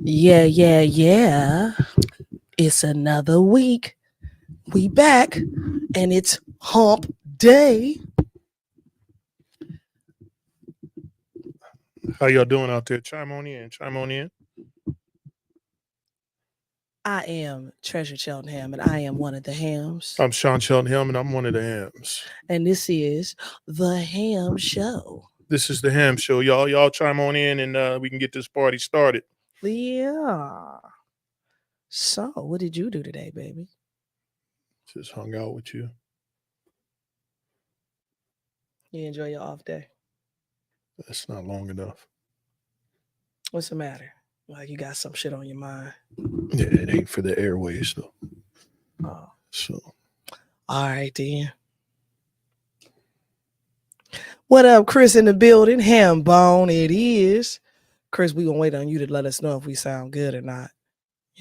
Yeah. It's another week. We back and it's hump day. How y'all doing out there? Chime on in. Chime on in. I am Treasure Cheltenham and I am one of the hams. I'm Sean Cheltenham, and I'm one of the hams. And this is the Ham Show. This is the Ham Show, y'all. Y'all chime on in, and we can get this party started. Yeah. So, what did you do today, baby? Just hung out with you. You enjoy your off day? That's not long enough. What's the matter? Like you got some shit on your mind. Yeah, it ain't for the airways though. Oh. So, All right then. What up, Chris in the building? Ham bone, it is. Chris, we gonna wait on you to let us know if we sound good or not.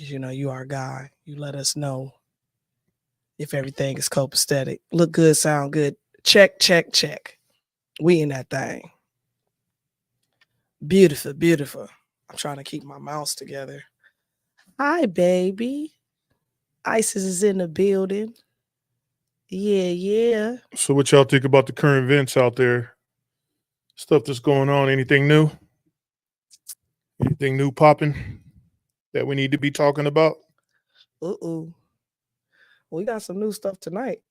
As you know, you our guy. You let us know if everything is copacetic. Look good, sound good. Check. We in that thing. Beautiful. I'm trying to keep my mouse together. Hi, baby. Isis is in the building. Yeah. so what y'all think about the current events out there? Stuff that's going on. Anything new? Anything new popping that we need to be talking about? Uh-oh. We got some new stuff tonight.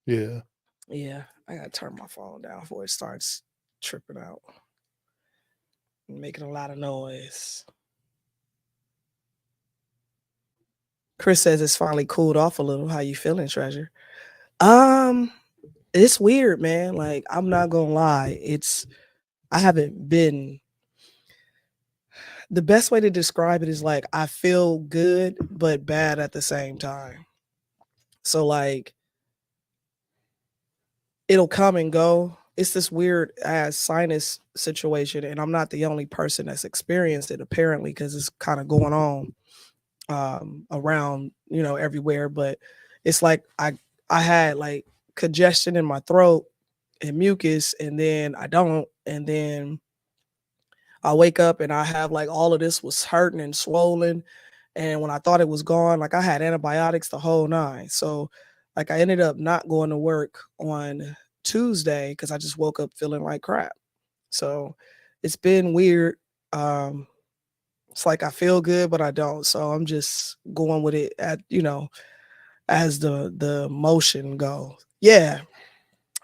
Yeah. Yeah, I gotta turn my phone down before it starts tripping out. Making a lot of noise. Chris says it's finally cooled off a little. How you feeling, Treasure? It's weird, man. Like, I'm not gonna lie. I haven't been the best way to describe it is like I feel good but bad at the same time. So like it'll come and go. It's this weird ass sinus situation, and I'm not the only person that's experienced it apparently because it's kind of going on around everywhere. But it's like I had like congestion in my throat and mucus, and then I don't, and then I wake up and I have like all of this was hurting and swollen. And when I thought it was gone, like I had antibiotics the whole nine. So like I ended up not going to work on Tuesday because I just woke up feeling like crap. So it's been weird. Um, it's like I feel good, but I don't. So I'm just going with it as the motion goes. Yeah.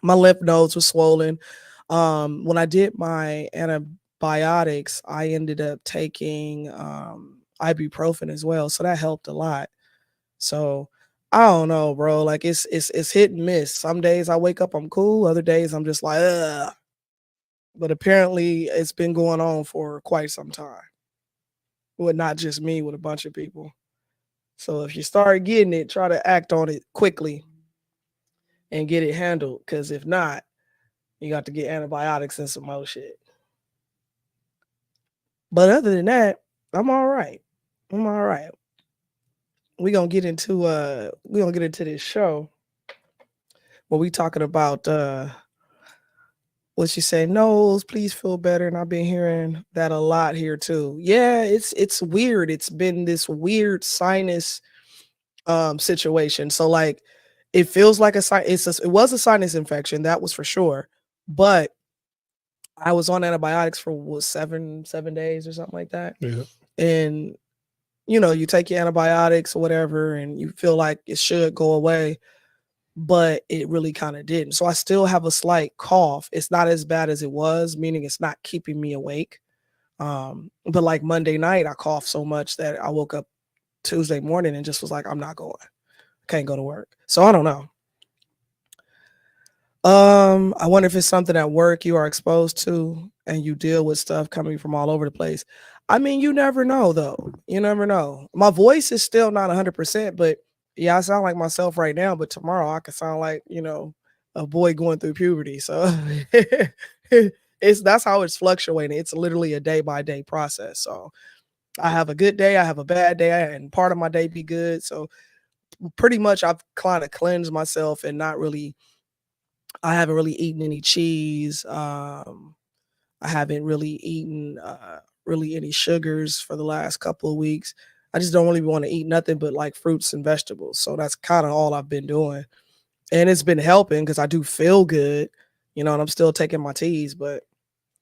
My lymph nodes were swollen. When I did my antibiotics, I ended up taking ibuprofen as well, so that helped a lot. So I don't know, bro. Like it's hit and miss. Some days I wake up, I'm cool. Other days I'm just like, ugh. But apparently it's been going on for quite some time. Well, not just me, with a bunch of people. So if you start getting it, try to act on it quickly and get it handled. Because if not, you got to get antibiotics and some more shit. But other than that, I'm all right. I'm all right. We're gonna get into this show where we talking about what you say, Knowles, please feel better. And I've been hearing that a lot here too. Yeah, it's weird. It's been this weird sinus situation. So like it feels like it was a sinus infection, that was for sure. But I was on antibiotics for what, seven days or something like that. Yeah. And you take your antibiotics or whatever, and you feel like it should go away, but it really kind of didn't. So I still have a slight cough. It's not as bad as it was, meaning it's not keeping me awake. But like Monday night, I coughed so much that I woke up Tuesday morning and just was like, I'm not going. Can't go to work. So I don't know. I wonder if it's something at work you are exposed to and you deal with stuff coming from all over the place. I mean, you never know though. You never know. My voice is still not 100%, but yeah, I sound like myself right now, but tomorrow I could sound like, a boy going through puberty. So that's how it's fluctuating. It's literally a day by day process. So I have a good day, I have a bad day, and part of my day be good. So pretty much I've kind of cleansed myself and I haven't really eaten any cheese. I haven't really eaten really any sugars for the last couple of weeks. I just don't really want to eat nothing but like fruits and vegetables. So that's kind of all I've been doing. And it's been helping because I do feel good, and I'm still taking my teas, but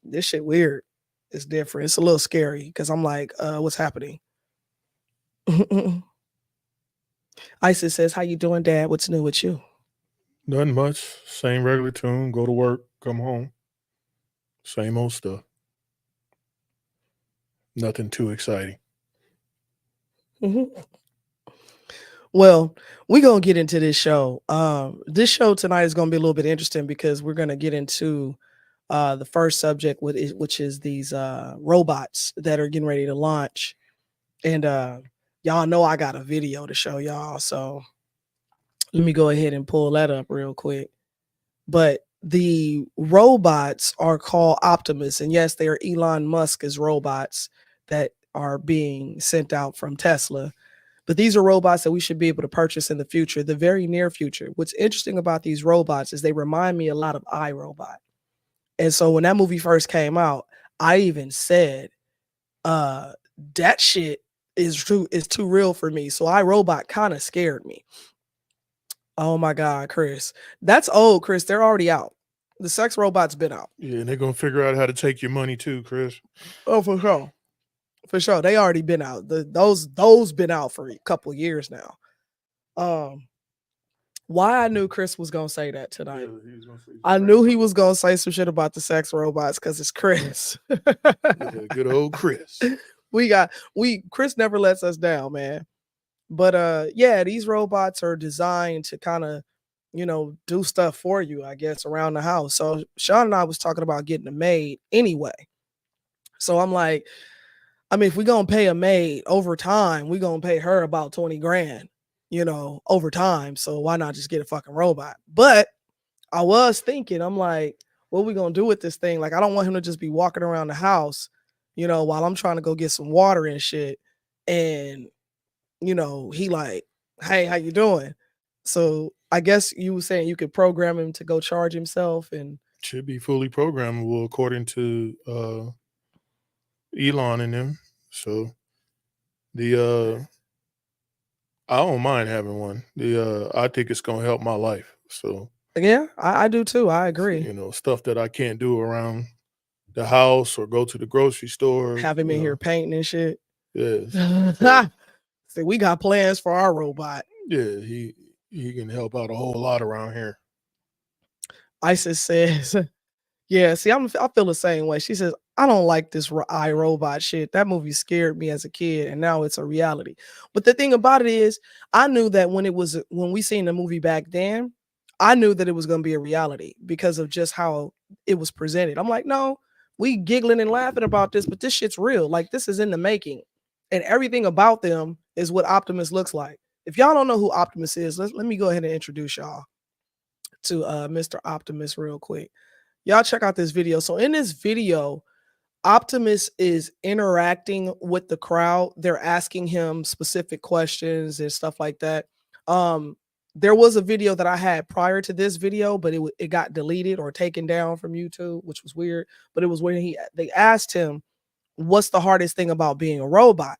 this shit weird. It's different. It's a little scary because I'm like, what's happening? Isis says, how you doing, Dad? What's new with you? Nothing much. Same regular tune. Go to work, come home. Same old stuff. Nothing too exciting. Well, we're going to get into this show. This show tonight is going to be a little bit interesting because we're going to get into the first subject, which is these robots that are getting ready to launch. And y'all know I got a video to show y'all. So let me go ahead and pull that up real quick. But the robots are called Optimus. And yes, they are Elon Musk's robots that are being sent out from Tesla. But these are robots that we should be able to purchase in the future, the very near future. What's interesting about these robots is they remind me a lot of iRobot. And so when that movie first came out, I even said, that shit is too real for me. So iRobot kind of scared me. Oh my God, Chris. That's old, Chris. They're already out. The sex robot's been out. Yeah, and they're going to figure out how to take your money too, Chris. Oh, for sure. For sure. They already been out. Those been out for a couple years now. Why I knew Chris was gonna say that tonight. I knew he was gonna say some shit about the sex robots because it's Chris. Yeah, good old Chris. Chris never lets us down, man. But yeah, these robots are designed to kind of, do stuff for you, I guess, around the house. So Sean and I was talking about getting a maid anyway. So I'm like, I mean, if we're gonna pay a maid over time, we're gonna pay her about 20 grand, over time. So why not just get a fucking robot? But I was thinking, I'm like, what are we gonna do with this thing? Like, I don't want him to just be walking around the house, while I'm trying to go get some water and shit. And, he like, hey, how you doing? So I guess you were saying you could program him to go charge himself and should be fully programmable according to Elon and them. So I don't mind having one. I think it's gonna help my life. So yeah, I do too. I agree. Stuff that I can't do around the house or go to the grocery store. Have him in here painting and shit. Yes. See, we got plans for our robot. Yeah, he can help out a whole lot around here. Isis says, yeah, see, I feel the same way. She says, I don't like this iRobot shit. That movie scared me as a kid, and now it's a reality. But the thing about it is, I knew that when we seen the movie back then, I knew that it was going to be a reality because of just how it was presented. I'm like, no, we giggling and laughing about this, but this shit's real. Like, this is in the making, and everything about them is what Optimus looks like. If y'all don't know who Optimus is, let me go ahead and introduce y'all to Mr. Optimus real quick. Y'all check out this video. So in this video, Optimus is interacting with the crowd. They're asking him specific questions and stuff like that. There was a video that I had prior to this video, but it got deleted or taken down from YouTube, which was weird. But it was when they asked him, what's the hardest thing about being a robot?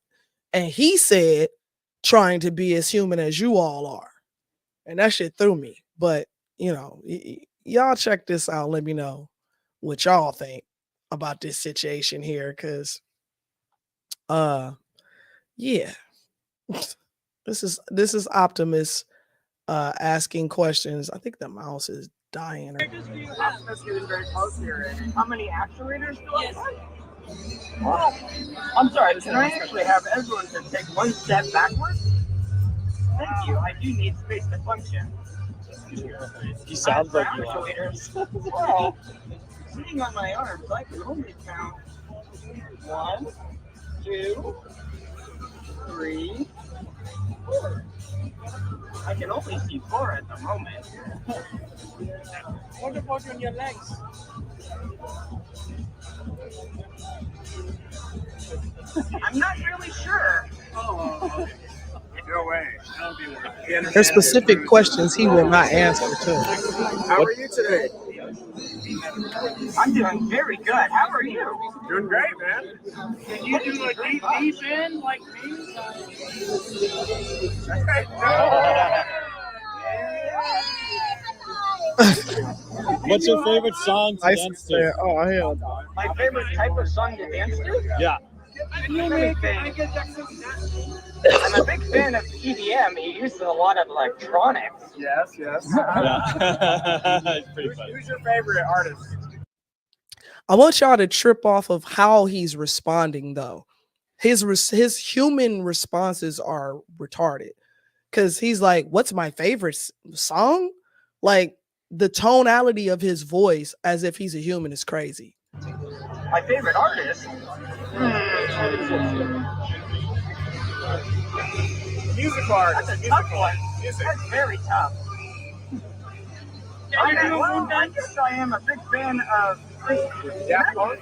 And he said, trying to be as human as you all are. And that shit threw me. But, y'all check this out. Let me know what y'all think about this situation here. Cause, yeah, this is Optimus asking questions. I think the mouse is dying. Optimus getting very close here. How many actuators do I have? Well, I'm sorry, can I actually have everyone to take one step backwards? Thank you. I do need space to function. He sounds like you actuators. Well, sitting on my arms, I can only count 1, 2, 3, 4. I can only see 4 at the moment. What about on your legs? I'm not really sure. Oh, no way. There's specific questions he will not answer too. How are you today? I'm doing very good. How are you? Doing great, man. Can you do a deep bend like me? What's your favorite song to dance to? Oh, hell. My favorite type of song to dance to? Yeah. I'm a big fan of EDM. He uses a lot of electronics. Yes, yes. Yeah. It's pretty funny. Who's your favorite artist? I want y'all to trip off of how he's responding, though. His human responses are retarded because he's like, "What's my favorite song?" Like the tonality of his voice, as if he's a human, is crazy. My favorite artist? Music artist. That's a tough one. That's very tough. I guess I am a big fan of Daft Punk.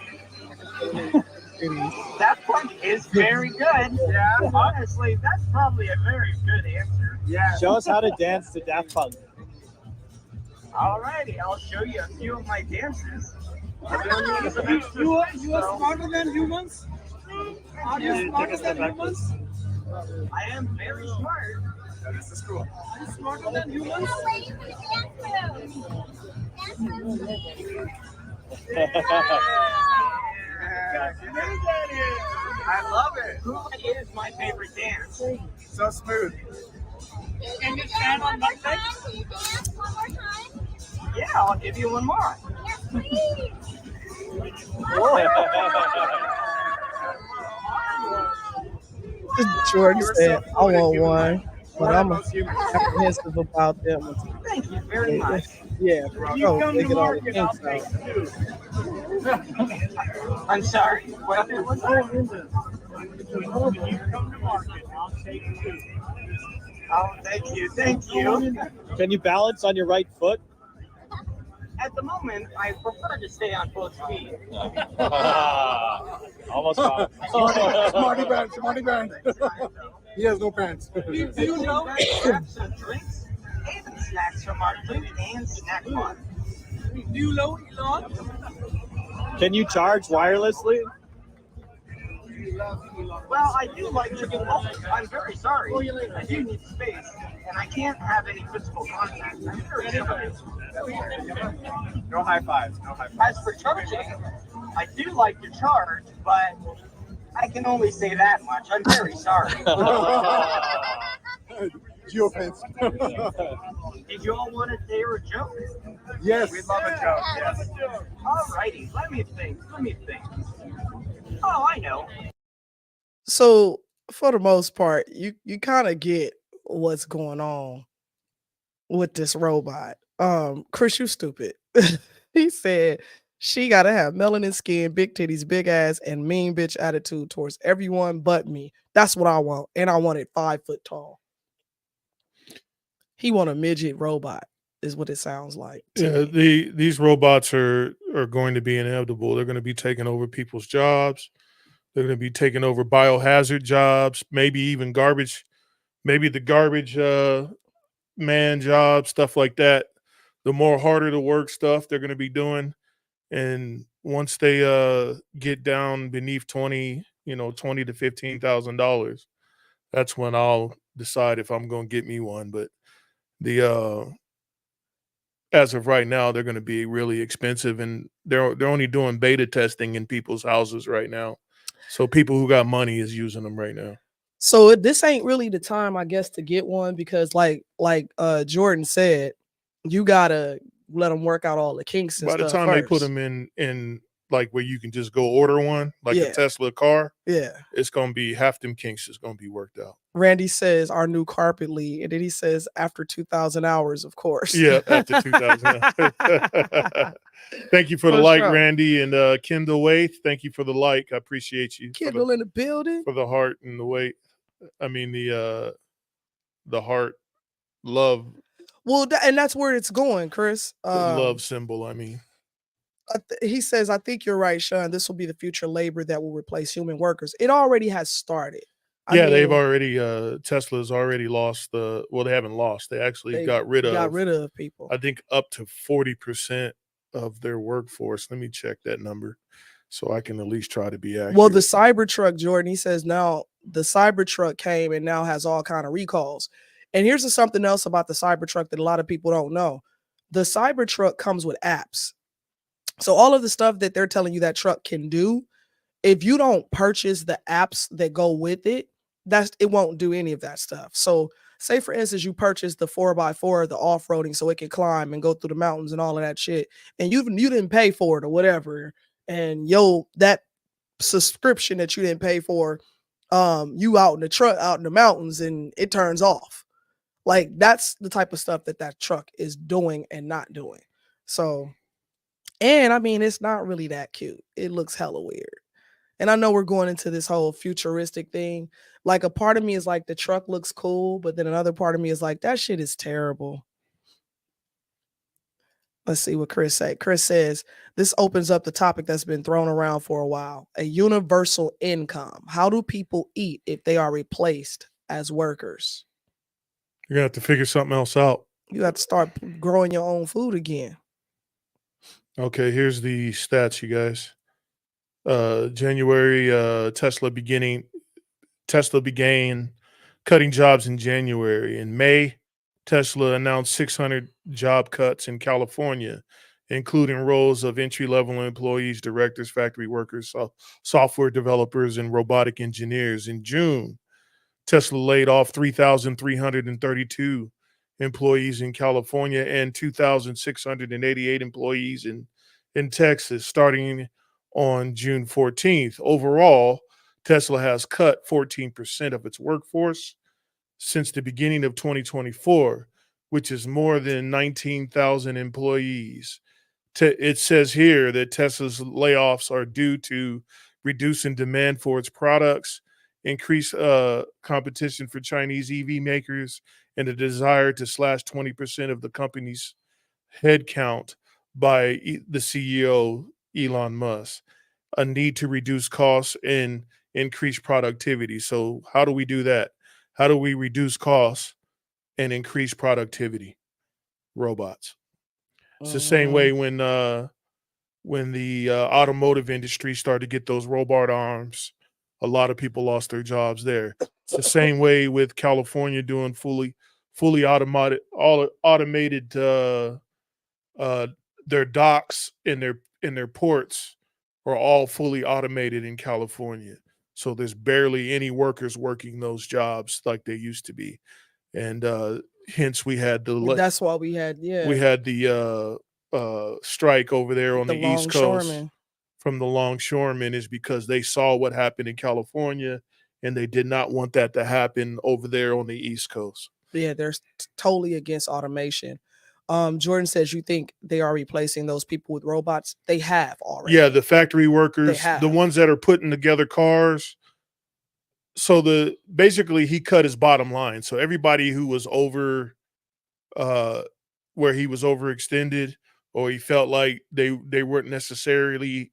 Daft Punk is very good. Yeah. Honestly, that's probably a very good answer. Yeah. Show us how to dance to Daft Punk. Alrighty, I'll show you a few of my dances. You are smarter than humans? Are you smarter than humans? I am very smart. This is cool. Are you smarter than humans? I love it. Hula is my favorite dance. So smooth. Can you stand on one leg? Yeah, I'll give you one more. Jordan You were said, so "I want fluid, one, but I'm Most humans. apprehensive about them." Thank you very much. Yeah, You oh, come they to get all the market, I'll kinks take out. two. I'm sorry. What was that? When you come to market, I'll take two. Oh, thank you. Thank you. Can you balance on your right foot? At the moment, I prefer to stay on both feet. Almost got it. Smarty band. He has no pants. Do you know grab some drinks and snacks from our food and snack bar? Do you know Elon? Can you charge wirelessly? Well, I do like to do both. I'm very sorry. I do need space, and I can't have any physical contact. I'm very sorry. No high fives. No high fives. As for charging, I do like to charge, but I can only say that much. I'm very sorry. Geofence. Did you all want to hear a joke? Yes. We love a joke. Yes. Alrighty, let me think. Oh, I know. So for the most part, you kind of get what's going on with this robot. Chris, you stupid. He said she gotta have melanin skin, big titties, big ass, and mean bitch attitude towards everyone but me. That's what I want, and I want it 5 foot tall. He want a midget robot, is what it sounds like. Yeah, these robots are going to be inevitable. They're going to be taking over people's jobs. They're going to be taking over biohazard jobs, maybe even garbage, maybe the garbage man job, stuff like that. The more harder to work stuff they're going to be doing. And once they get down beneath 20 to $15,000, that's when I'll decide if I'm going to get me one. But the as of right now, they're going to be really expensive, and they're only doing beta testing in people's houses right now. So people who got money is using them right now. So this ain't really the time, I guess, to get one because, like Jordan said, you gotta let them work out all the kinks. And By the stuff time they put first. them in like where you can just go order one, like Yeah. a Tesla car, Yeah. it's gonna be half them kinks is gonna be worked out. Randy says our new carpetly, and then he says after 2,000 hours, of course. Yeah, after 2000. Thank you for the For like, sure. Randy, and Kendall Waith. Thank you for the like. I appreciate you. Kendall in the building. For the heart and the weight. I mean the heart love. Well, and that's where it's going, Chris. The love symbol. I mean, he says, I think you're right, Sean. This will be the future labor that will replace human workers. It already has started. they've already Tesla's already lost they haven't lost. They actually got rid of people. I think up to 40% of their workforce. Let me check that number. so I can at least try to be accurate. Well, the Cybertruck, Jordan, he says now the Cybertruck came and now has all kind of recalls. And here's something else about the Cybertruck that a lot of people don't know. The Cybertruck comes with apps. So all of the stuff that they're telling you that truck can do, if you don't purchase the apps that go with it, it won't do any of that stuff. So say for instance, you purchase the 4x4, the off-roading, so it can climb and go through the mountains and all of that shit, and you didn't pay for it or whatever, and that subscription that you didn't pay for, you out in the truck, out in the mountains, and it turns off. Like that's the type of stuff that truck is doing and not doing. So, and I mean, it's not really that cute. It looks hella weird. And I know we're going into this whole futuristic thing. Like a part of me is like, the truck looks cool, but then another part of me is like, that shit is terrible. Let's see what Chris said. Chris says, this opens up the topic that's been thrown around for a while. A universal income. How do people eat if they are replaced as workers? You're going to have to figure something else out. You have to start growing your own food again. Okay, here's the stats, you guys. January, Tesla began cutting jobs in January. In May, Tesla announced 600 job cuts in California, including roles of entry-level employees, directors, factory workers, software developers, and robotic engineers. In June, Tesla laid off 3,332 employees in California and 2,688 employees in Texas, starting on June 14th. Overall, Tesla has cut 14% of its workforce since the beginning of 2024, which is more than 19,000 employees. It says here that Tesla's layoffs are due to reducing demand for its products, increased competition for Chinese EV makers, and a desire to slash 20% of the company's headcount by the CEO, Elon Musk. A need to reduce costs and increase productivity. So how do we do that? How do we reduce costs and increase productivity? Robots. It's the same way when the automotive industry started to get those robot arms, a lot of people lost their jobs there. It's the same way with California doing fully automated their docks in their ports are all fully automated in California. So there's barely any workers working those jobs like they used to be. And hence we had that's why we had the strike over there on the East Coast from the longshoremen, is because they saw what happened in California and they did not want that to happen over there on the East Coast. Yeah, they're totally against automation. Jordan says, you think they are replacing those people with robots? They have already. Yeah, the factory workers, the ones that are putting together cars. So basically he cut his bottom line. So everybody who was over where he was overextended, or he felt like they weren't necessarily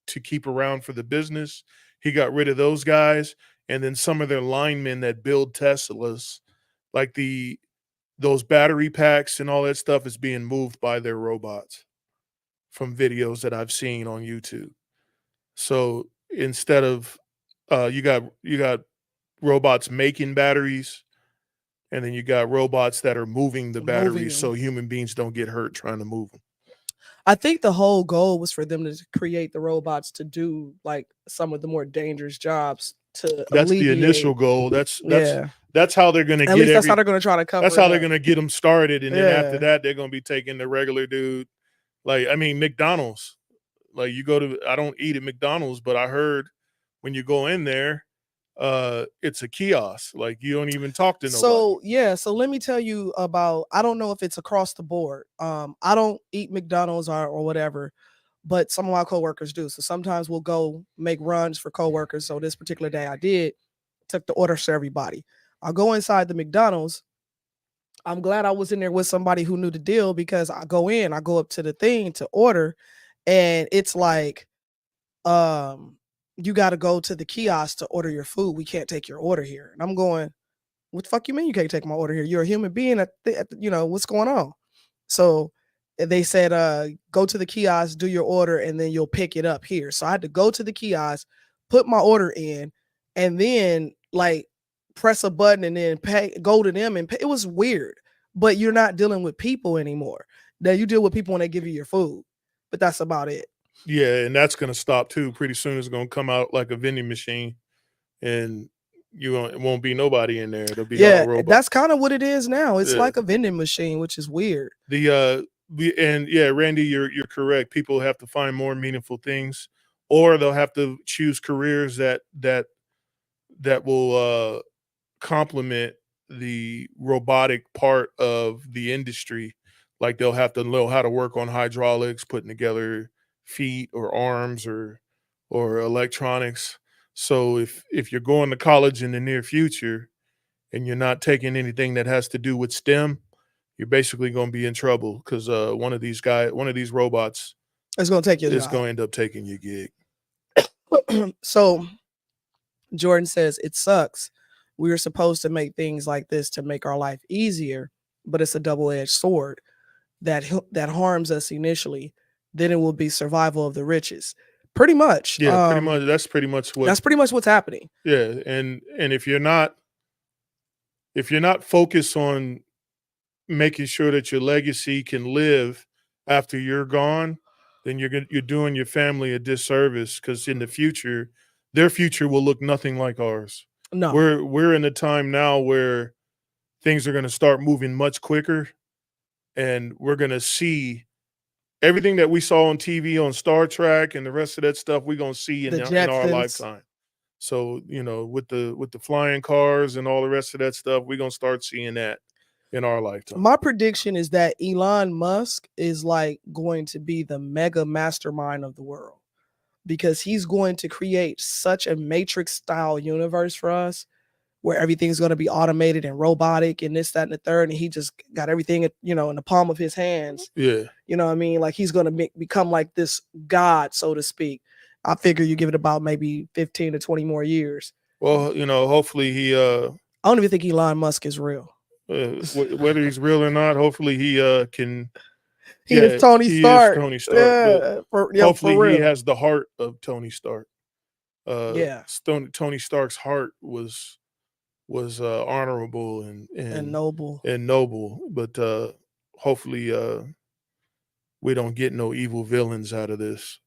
to keep around for the business, he got rid of those guys. And then some of their linemen that build Teslas, like those battery packs and all that stuff, is being moved by their robots from videos that I've seen on YouTube. So instead of you got robots making batteries, and then you got robots that are moving the batteries so human beings don't get hurt trying to move them. I think the whole goal was for them to create the robots to do like some of the more dangerous jobs. That's the initial goal. That's how they're going to get. At least that's how they're going to try to cover. That's how they're going to get them started, and then after that, they're going to be taking the regular dude. Like, I mean, McDonald's. Like, you go to, I don't eat at McDonald's, but I heard when you go in there, it's a kiosk. Like, you don't even talk to nobody. So let me tell you about, I don't know if it's across the board. I don't eat McDonald's or whatever, but some of my coworkers do. So sometimes we'll go make runs for coworkers. So this particular day I took the orders to everybody. I'll go inside the McDonald's. I'm glad I was in there with somebody who knew the deal, because I go up to the thing to order, and it's like, you got to go to the kiosk to order your food. We can't take your order here. And I'm going, what the fuck you mean you can't take my order here? You're a human being. What's going on? So they said, go to the kiosk, do your order, and then you'll pick it up here. So I had to go to the kiosk, put my order in, and then like press a button and then go to them and pay. It was weird, but you're not dealing with people anymore. Now you deal with people when they give you your food, but that's about it. Yeah, and that's gonna stop too. Pretty soon it's gonna come out like a vending machine, and it won't be nobody in there. It'll be all robots. That's kind of what it is now. It's Yeah. like a vending machine, which is weird. Randy, you're correct. People have to find more meaningful things, or they'll have to choose careers that will complement the robotic part of the industry. Like they'll have to know how to work on hydraulics, putting together feet or arms or electronics. So if you're going to college in the near future and you're not taking anything that has to do with STEM, you're basically going to be in trouble because one of these robots It's going to take your is job. going to end up taking your gig. So Jordan says it sucks. We were supposed to make things like this to make our life easier, but it's a double-edged sword that harms us initially. Then it will be survival of the richest. Pretty much. Yeah, pretty much. That's pretty much what's happening. Yeah, and if you're not focused on making sure that your legacy can live after you're gone, then you're doing your family a disservice because in the future, their future will look nothing like ours. No, we're in a time now where things are going to start moving much quicker, and we're going to see everything that we saw on TV on Star Trek and the rest of that stuff. We're going to see in our lifetime. So with the flying cars and all the rest of that stuff, we're going to start seeing that in our lifetime. My prediction is that Elon Musk is like going to be the mega mastermind of the world because he's going to create such a Matrix style universe for us where everything's going to be automated and robotic and this, that, and the third. And he just got everything, in the palm of his hands. Yeah. You know what I mean? Like he's going to become like this god, so to speak. I figure you give it about maybe 15 to 20 more years. Well, hopefully he, I don't even think Elon Musk is real. Whether he's real or not, hopefully he can. He is Tony Stark. Tony Stark. Yeah, hopefully he has the heart of Tony Stark. Tony Stark's heart was honorable and noble. But hopefully we don't get no evil villains out of this.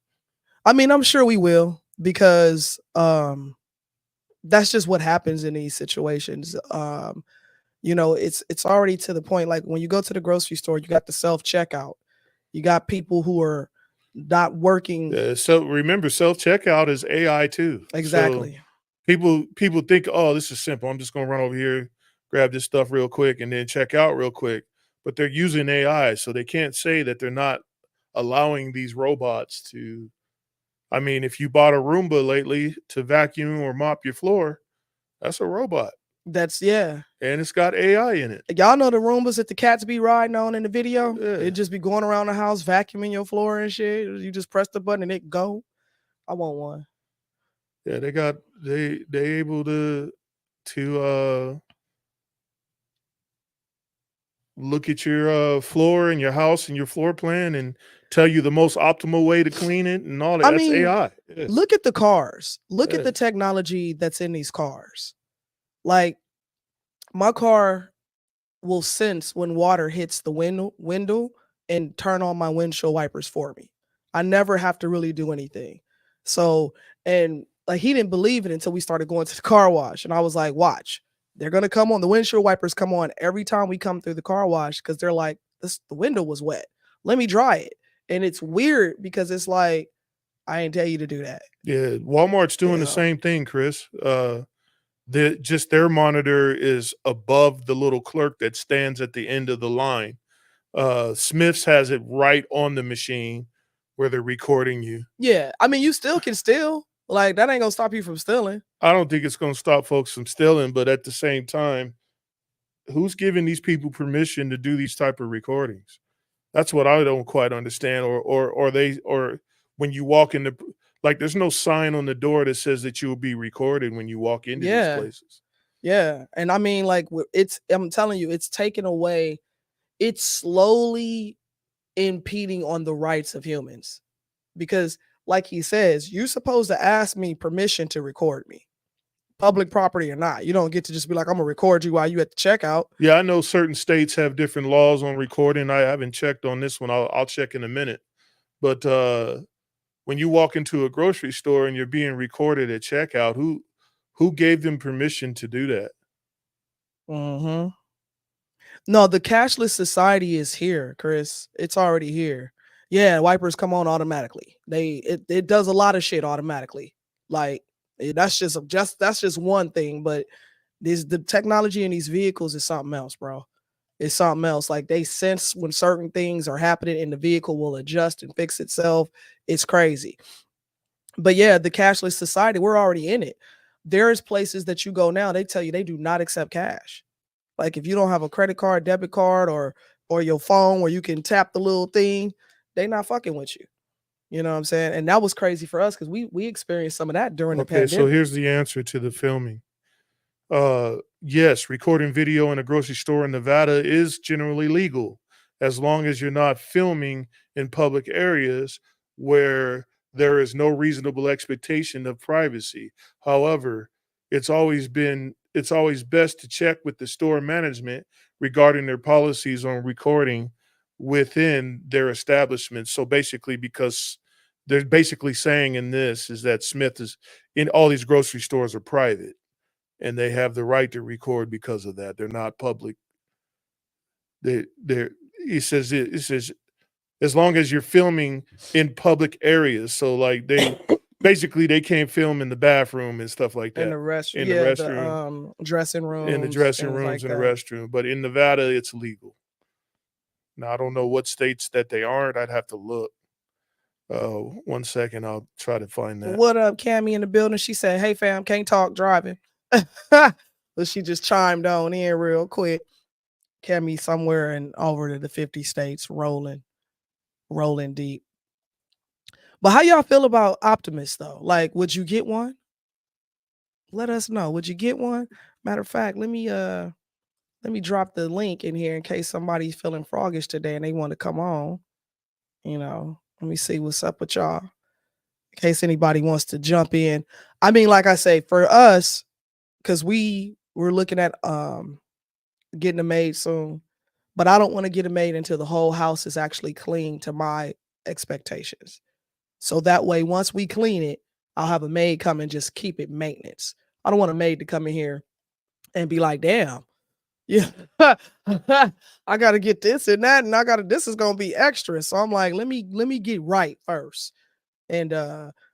I mean, I'm sure we will because that's just what happens in these situations. It's already to the point, like when you go to the grocery store, you got the self-checkout. You got people who are not working. So remember, self-checkout is AI too. Exactly. So people think, oh, this is simple. I'm just going to run over here, grab this stuff real quick, and then check out real quick. But they're using AI, so they can't say that they're not allowing these robots to. I mean, if you bought a Roomba lately to vacuum or mop your floor, that's a robot. And it's got AI in it. Y'all know the Roombas that the cats be riding on in the video? Yeah. It just be going around the house vacuuming your floor and shit. You just press the button and it go. I want one. Yeah, they able to look at your floor and your house and your floor plan and tell you the most optimal way to clean it and all that. That's AI. Yeah. Look at the cars. Look at the technology that's in these cars. Like my car will sense when water hits the window and turn on my windshield wipers for me. I never have to really do anything. So, and like he didn't believe it until we started going to the car wash. And I was like, watch, they're going to come on. The windshield wipers come on every time we come through the car wash because they're like, the window was wet. Let me dry it. And it's weird because it's like, I ain't tell you to do that. Yeah, Walmart's doing the same thing, Chris. Their monitor is above the little clerk that stands at the end of the line. Smith's has it right on the machine where they're recording you. Yeah, I mean, you still can steal. Like that ain't gonna stop you from stealing. I don't think it's gonna stop folks from stealing, but at the same time, who's giving these people permission to do these type of recordings? That's what I don't quite understand. Or when you walk in like there's no sign on the door that says that you will be recorded when you walk into these places. Yeah. And I mean, like I'm telling you, it's taken away. It's slowly impeding on the rights of humans. Because, like he says, you're supposed to ask me permission to record me, public property or not. You don't get to just be like, I'm gonna record you while you at the checkout. Yeah, I know certain states have different laws on recording. I haven't checked on this one. I'll check in a minute. But when you walk into a grocery store and you're being recorded at checkout, who gave them permission to do that? Mm-hmm. No, the cashless society is here, Chris. It's already here. Yeah, wipers come on automatically. It does a lot of shit automatically. Like that's just one thing, but the technology in these vehicles is something else, bro. It's something else. Like they sense when certain things are happening and the vehicle will adjust and fix itself. It's crazy. But yeah, the cashless society, we're already in it. There's places that you go now, they tell you they do not accept cash. Like if you don't have a credit card, debit card, or your phone where you can tap the little thing, they not fucking with you. You know what I'm saying? And that was crazy for us because we experienced some of that during the Okay, so pandemic. here's the answer to the filming. Yes, recording video in a grocery store in Nevada is generally legal as long as you're not filming in public areas where there is no reasonable expectation of privacy. However, it's always best to check with the store management regarding their policies on recording within their establishment. So basically, because they're basically saying in this is that Smith is in all these grocery stores are private and they have the right to record because of that. They're not public. It says as long as you're filming in public areas. So like they basically they can't film in the bathroom and stuff like that. In the restroom, In the yeah, restroom, the dressing rooms, in the dressing things rooms, like in the that. restroom. But in Nevada, it's legal. Now I don't know what states that they aren't. I'd have to look. 1 second, I'll try to find that. What up, Cammy in the building? She said, "Hey fam, can't talk driving." But she just chimed on in real quick. Cammy somewhere and over to the 50 states, rolling deep. But how y'all feel about Optimus though? Like, would you get one? Let us know. Would you get one? Matter of fact, let me drop the link in here in case somebody's feeling froggish today and they want to come on. You know, let me see what's up with y'all. In case anybody wants to jump in. I mean, like I say, for us, because we're looking at getting it made soon, but I don't want to get it made until the whole house is actually clean to my expectations. So that way, once we clean it, I'll have a maid come and just keep it maintenance. I don't want a maid to come in here and be like, damn, yeah, I gotta get this and that, and this is gonna be extra. So I'm like, let me get right first. And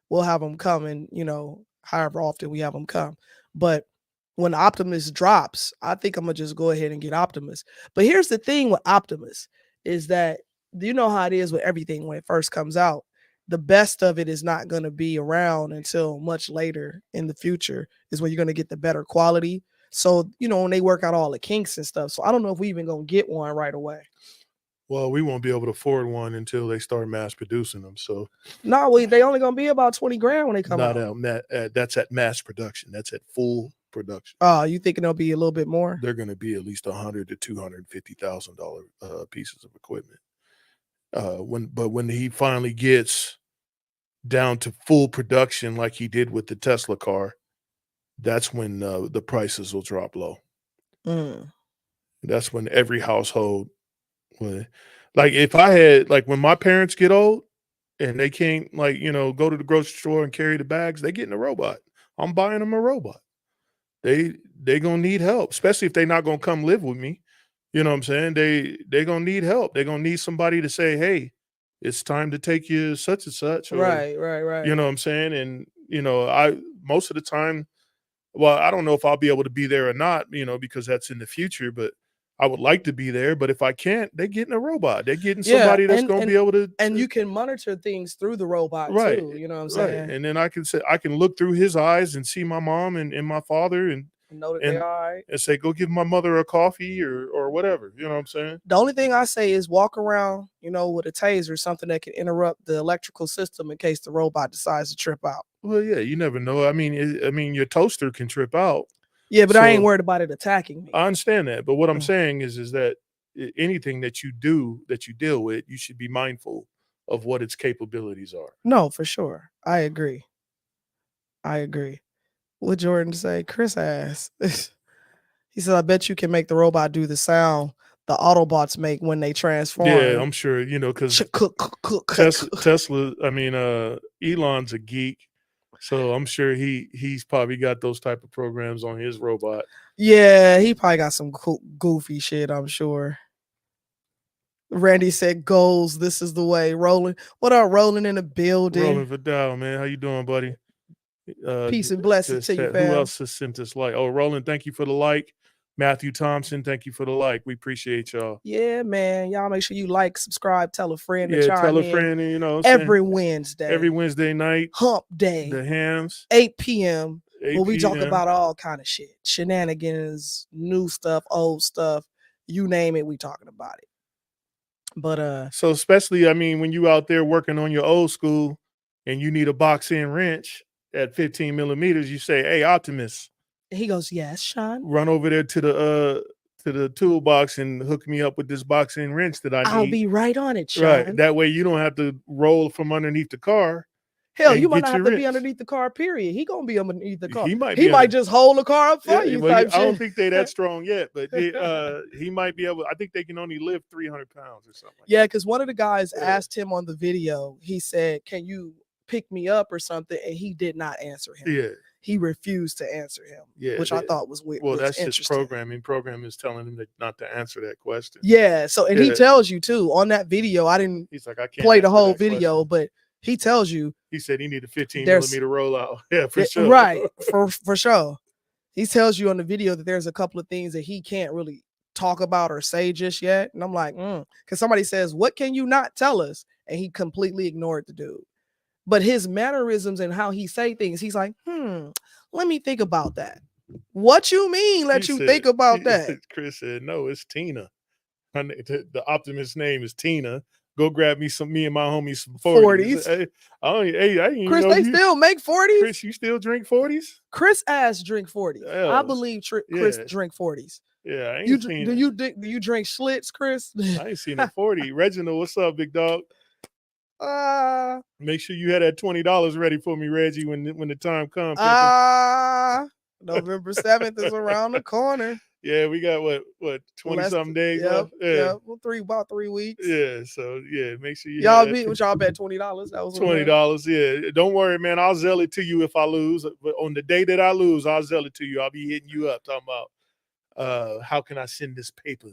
we'll have them come and, however often we have them come. But when Optimus drops, I think I'm gonna just go ahead and get Optimus. But here's the thing with Optimus is that you know how it is with everything when it first comes out. The best of it is not going to be around until much later in the future is when you're going to get the better quality. So, when they work out all the kinks and stuff. So I don't know if we even going to get one right away. Well, we won't be able to afford one until they start mass producing them. So no, they only going to be about 20 grand when they come out. That's at mass production. That's at full production. Oh, you thinking they'll be a little bit more? They're going to be at least $100,000 to $250,000 pieces of equipment. When he finally gets down to full production, like he did with the Tesla car, that's when the prices will drop low. That's when every household, like if I had, like when my parents get old and they can't go to the grocery store and carry the bags, they get in a robot. I'm buying them a robot. They gonna need help, especially if they're not gonna come live with me. You know what I'm saying? They gonna need help. They're gonna need somebody to say, hey, it's time to take you such and such. Or, right. You know what I'm saying? And, I most of the time, well, I don't know if I'll be able to be there or not, because that's in the future, but I would like to be there. But if I can't, they're getting a robot. They're getting somebody that's going to be able to. And you can monitor things through the robot too. You know what I'm saying? Right. And then I can look through his eyes and see my mom and my father and know that they're all right. And say, go give my mother a coffee or whatever. You know what I'm saying? The only thing I say is walk around, with a taser, something that can interrupt the electrical system in case the robot decides to trip out. Well, yeah, you never know. I mean, your toaster can trip out. Yeah, but I ain't worried about it attacking me. I understand that. But what I'm saying is that anything that you do, that you deal with, you should be mindful of what its capabilities are. No, for sure. I agree. What Jordan say? Chris asked. He said, I bet you can make the robot do the sound the Autobots make when they transform. Yeah, I'm sure, because Tesla, Elon's a geek. So I'm sure he's probably got those type of programs on his robot. Yeah, he probably got some goofy shit, I'm sure. Randy said goals. This is the way. Rolling. What up, Rolling in the building? Rolling Vidal, man. How you doing, buddy? Peace and blessings to you, fam. Who else has sent us like? Oh, Roland, thank you for the like. Matthew Thompson, thank you for the like. We appreciate y'all. Yeah, man. Y'all make sure you like, subscribe, tell a friend. Yeah, tell a friend. Every Wednesday. Every Wednesday night. Hump day. The hams. 8 p.m. 8 where we talk p.m. about all kind of shit. Shenanigans, new stuff, old stuff. You name it, we talking about it. But so especially, when you out there working on your old school and you need a box-in wrench at 15 millimeters, you say, hey, Optimus. He goes, yes, Sean. Run over there to the toolbox and hook me up with this box-in wrench that I need. I'll be right on it, Sean. Right. That way you don't have to roll from underneath the car. Hell, you might not have to be underneath the car, period. He gonna be underneath the car. He might just hold the car up for you. I don't think they that strong yet, but he might be able. I think they can only lift 300 pounds or something. Yeah, because one of the guys asked him on the video, he said, can you pick me up or something? And he did not answer him. Yeah. He refused to answer him, which I thought was weird. Well, that's just programming. Program is telling him not to answer that question. Yeah. So, and he tells you too on that video. I didn't He's like, I can't play the whole video, but he tells you. He said he needed a 15 millimeter rollout. Yeah, for sure. Right. For sure. He tells you on the video that there's a couple of things that he can't really talk about or say just yet. And I'm like, because somebody says, what can you not tell us? And he completely ignored the dude. But his mannerisms and how he say things, he's like, let me think about that. What you mean? Think about that? Chris said, no, it's Tina. The Optimus name is Tina. Go grab me and my homies some 40s. I didn't Chris, they still make 40s? Chris, you still drink 40s? Chris ass drink 40s. I believe Chris drink 40s. Yeah, I ain't seen do you drink Schlitz, Chris? I ain't seen a 40. Reginald, what's up, big dog? Make sure you had that $20 ready for me, Reggie, when the time comes. November 7th is around the corner. Yeah, we got what 20-something days left. Yeah, about 3 weeks. Yeah, so yeah, make sure you y'all bet $20. That was $20. Yeah, don't worry, man. I'll sell it to you if I lose. But on the day that I lose, I'll sell it to you. I'll be hitting you up talking about how can I send this paper,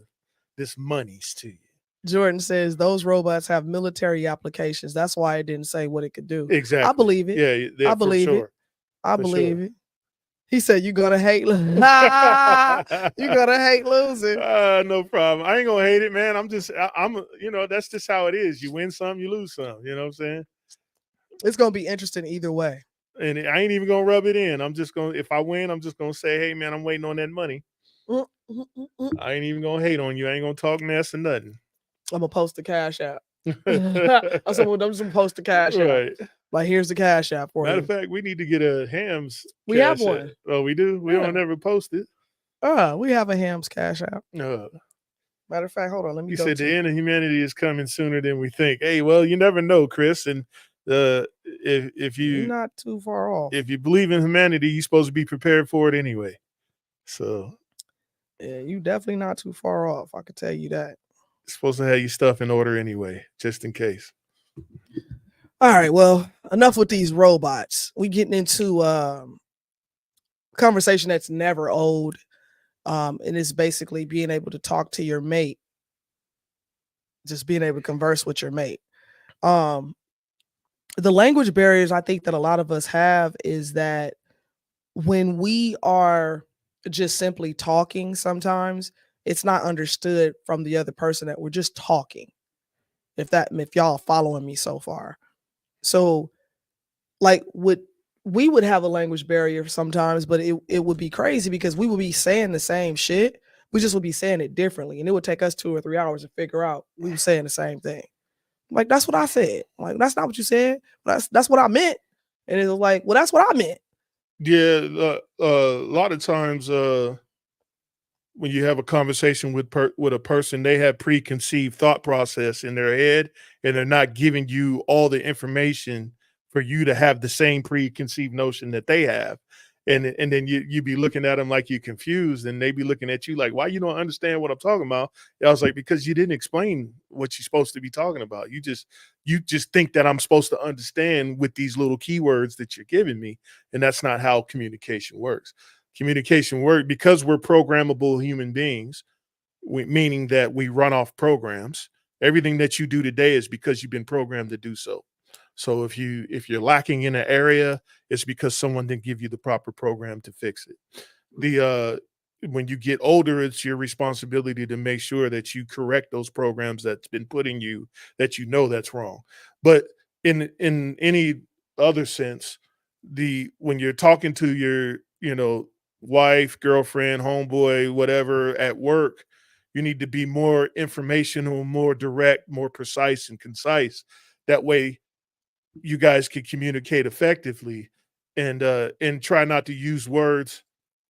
this monies to you. Jordan says those robots have military applications. That's why it didn't say what it could do. Exactly. I believe it. Yeah, I believe it. I believe it. He said, you're going to hate losing. You're going to hate losing. No problem. I ain't going to hate it, man. I'm that's just how it is. You win some, you lose some. You know what I'm saying? It's going to be interesting either way. And I ain't even going to rub it in. If I win, I'm just going to say, hey, man, I'm waiting on that money. I ain't even going to hate on you. I ain't going to talk mess or nothing. I'm going to post the cash app. I'm just going to post the cash app. Right. Like, here's the cash app for you. Matter of fact, we need to get a Hams. We have one. App. Oh, we do? We don't ever post it. We have a Hams cash app. Matter of fact, hold on. Let me You said the end of humanity is coming sooner than we think. Hey, well, you never know, Chris. And if you're not too far off. If you believe in humanity, you're supposed to be prepared for it anyway. So yeah, you definitely not too far off. I can tell you that. You're supposed to have your stuff in order anyway, just in case. All right, well, enough with these robots. We getting into conversation that's never old, and it's basically being able to talk to your mate, just being able to converse with your mate. The language barriers I think that a lot of us have is that when we are just simply talking, sometimes it's not understood from the other person that we're just talking. If y'all following me so far. So, like, we would have a language barrier sometimes, but it would be crazy because we would be saying the same shit. We just would be saying it differently. And it would take us 2 or 3 hours to figure out we were saying the same thing. Like, that's what I said. Like, that's not what you said. That's what I meant. And it was like, well, that's what I meant. Yeah, a lot of times when you have a conversation with a person, they have preconceived thought process in their head, and they're not giving you all the information for you to have the same preconceived notion that they have. And then you be looking at them like you're confused, and they be looking at you like, why you don't understand what I'm talking about? I was like, because you didn't explain what you're supposed to be talking about. You just think that I'm supposed to understand with these little keywords that you're giving me, and that's not how communication works. Communication works because we're programmable human beings, meaning that we run off programs. Everything that you do today is because you've been programmed to do so. So if you're lacking in an area, it's because someone didn't give you the proper program to fix it. When you get older, it's your responsibility to make sure that you correct those programs that's been put in you that you know that's wrong. But in any other sense, when you're talking to your, wife, girlfriend, homeboy, whatever at work, you need to be more informational, more direct, more precise and concise. That way you guys can communicate effectively, and try not to use words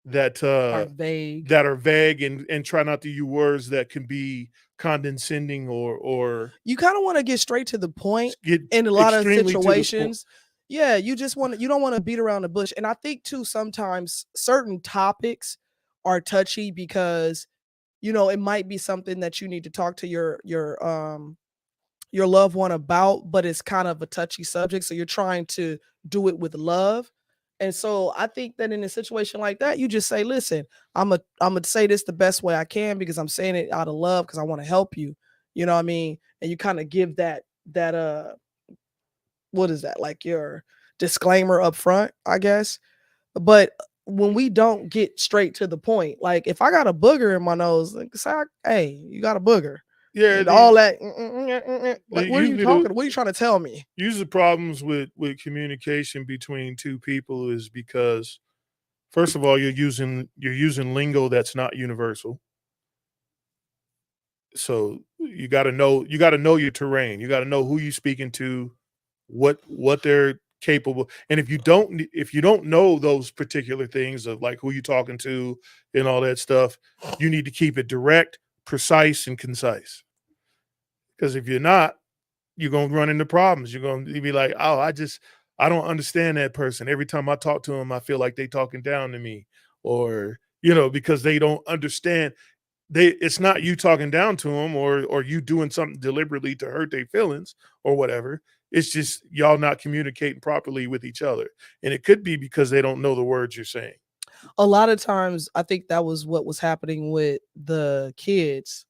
that Are vague. are vague, and try not to use words that can be condescending or You kind of want to get straight to the point get in a lot of extremely to the point. situations. Yeah, you don't want to beat around the bush. And I think too sometimes certain topics are touchy because it might be something that you need to talk to your loved one about, but it's kind of a touchy subject. So you're trying to do it with love. And so I think that in a situation like that, you just say, listen, I'm gonna say this the best way I can because I'm saying it out of love because I want to help you. You know what I mean? And you kind of give that what is that? Like your disclaimer up front, I guess. But when we don't get straight to the point, like if I got a booger in my nose, like say, hey, you got a booger. Yeah, And all that, like, what are you usually talking? What are you trying to tell me? usually problems with communication between two people is because, first of all, you're using lingo that's not universal. So you got to know your terrain. You got to know who you're speaking to, what they're capable. And if you don't know those particular things of like who you're talking to and all that stuff, you need to keep it direct, precise, and concise. Because if you're not, you're gonna run into problems. You're gonna be like, oh, I don't understand that person. Every time I talk to them, I feel like they talking down to me, or because they don't understand. It's not you talking down to them or you doing something deliberately to hurt their feelings or whatever. It's just y'all not communicating properly with each other, and it could be because they don't know the words you're saying. A lot of times, I think that was what was happening with the kids.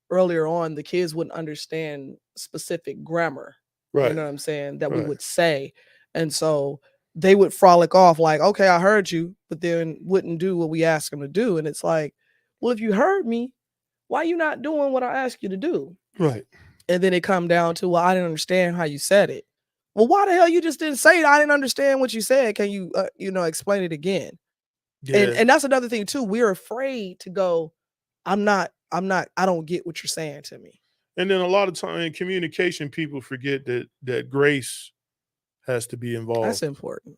Earlier on, the kids wouldn't understand specific grammar. You Right, know what I'm saying? That we right, would say. And so they would frolic off like, okay, I heard you, but then wouldn't do what we asked them to do. And it's like, well, if you heard me, why you not doing what I asked you to do? right. And then it come down to, well, I didn't understand how you said it. Well, why the hell you just didn't say it? I didn't understand what you said. Can you, explain it again? Yeah, And that's another thing too. We're afraid to go, I don't get what you're saying to me. and then a lot of time in communication, people forget that grace has to be That's involved. important.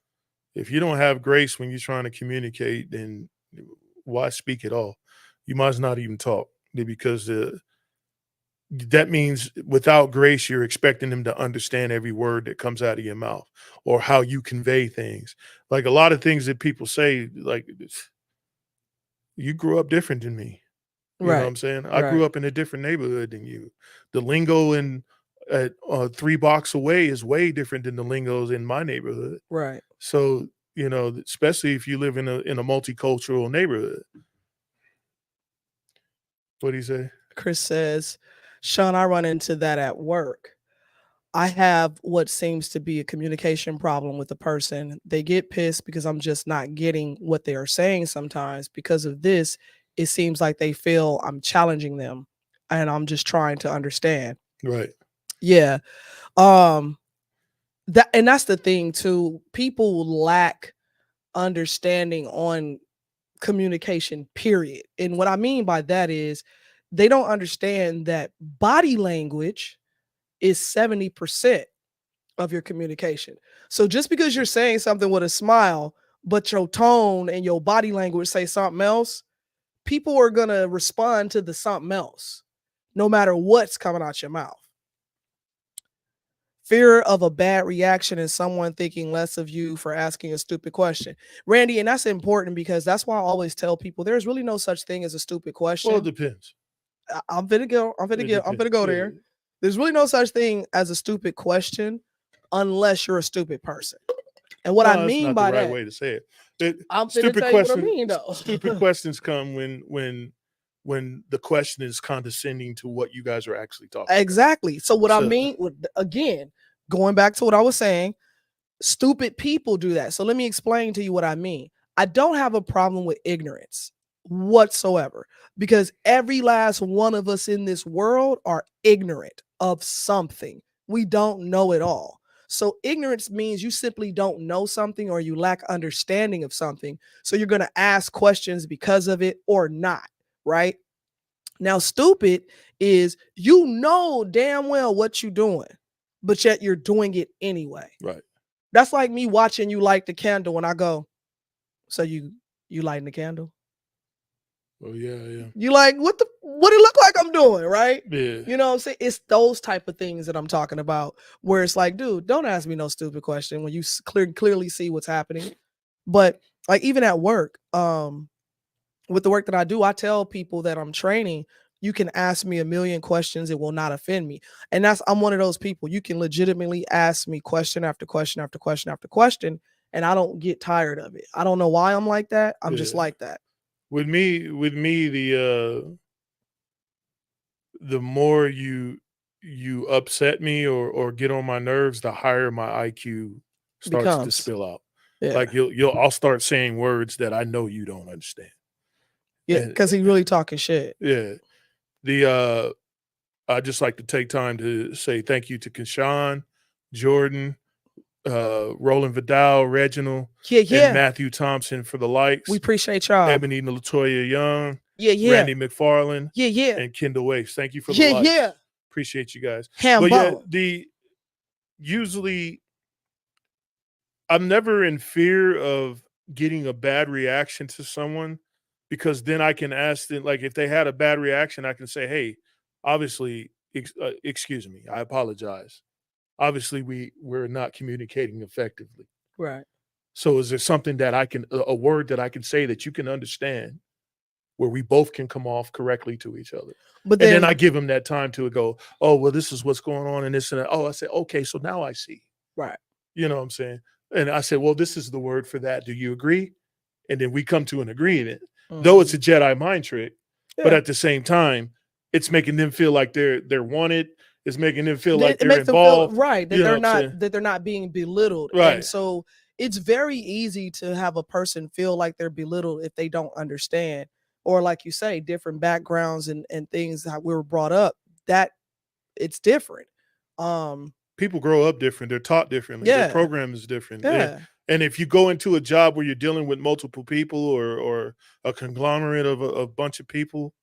If you don't have grace when you're trying to communicate, then why speak at all? You might as not even talk, because that means without grace, you're expecting them to understand every word that comes out of your mouth or how you convey things. Like a lot of things that people say, like, you grew up different than me. You know what Right. I'm saying? I grew Right. up in a different neighborhood than you. The lingo in at 3 blocks away is way different than the lingos in my neighborhood. Right. So, especially if you live in a multicultural neighborhood. What do you say? Chris says, Sean, I run into that at work. I have what seems to be a communication problem with the person. They get pissed because I'm just not getting what they are saying sometimes. Because of this, it seems like they feel I'm challenging them and I'm just trying to understand. Right. Yeah. That's the thing too. People lack understanding on communication, period. And what I mean by that is they don't understand that body language is 70% of your communication. So just because you're saying something with a smile, but your tone and your body language say something else, people are going to respond to the something else, no matter what's coming out your mouth. Fear of a bad reaction and someone thinking less of you for asking a stupid question. Randy, and that's important because that's why I always tell people there's really no such thing as a stupid question. Well, it depends. I'm finna go there. There's really no such thing as a stupid question unless you're a stupid person. And what I mean by that, way to say it. I'm finna tell you what I mean though. Stupid questions come when the question is condescending to what you guys are actually talking about. Exactly. So what I mean, again, going back to what I was saying, stupid people do that. So let me explain to you what I mean. I don't have a problem with ignorance whatsoever because every last one of us in this world are ignorant of something. We don't know it all. So ignorance means you simply don't know something or you lack understanding of something. So you're going to ask questions because of it or not, right? Now, stupid is you know damn well what you're doing, but yet you're doing it anyway. Right. That's like me watching you light the candle and I go, so you lighting the candle? Oh, yeah. You like, what it look like I'm doing, right? Yeah. You know what I'm saying? It's those type of things that I'm talking about where it's like, dude, don't ask me no stupid question when you clearly see what's happening. But like even at work, with the work that I do, I tell people that I'm training, you can ask me a million questions. It will not offend me. And I'm one of those people. You can legitimately ask me question after question after question after question, and I don't get tired of it. I don't know why I'm like that. I'm just like that. With me, the more you upset me or get on my nerves, the higher my IQ starts to spill out. Yeah. Like I'll start saying words that I know you don't understand. Yeah, because he's really talking shit. Yeah. I just like to take time to say thank you to Keshawn, Jordan, Roland Vidal, Reginald, and Matthew Thompson for the likes. We appreciate y'all. Ebony Latoya Young, Randy McFarland, and Kendall Waves. Thank you for the likes. Appreciate you guys. Usually I'm never in fear of getting a bad reaction to someone because then I can ask them, like, if they had a bad reaction, I can say, hey, obviously, excuse me, I apologize. Obviously, we're not communicating effectively. Right. So is there something that a word that I can say that you can understand where we both can come off correctly to each other? But then I give them that time to go, oh, well, this is what's going on and this and that. Oh, I said, okay, so now I see. Right. You know what I'm saying? And I said, well, this is the word for that. Do you agree? And then we come to an agreement. Though it's a Jedi mind trick, but at the same time, it's making them feel like they're wanted. It's making them feel like they're involved. That they're not being belittled. Right. And so it's very easy to have a person feel like they're belittled if they don't understand, or like you say, different backgrounds and things that we were brought up. That it's different. People grow up different. They're taught differently. Yeah. Their program is different. Yeah. And if you go into a job where you're dealing with multiple people or a conglomerate of a bunch of people,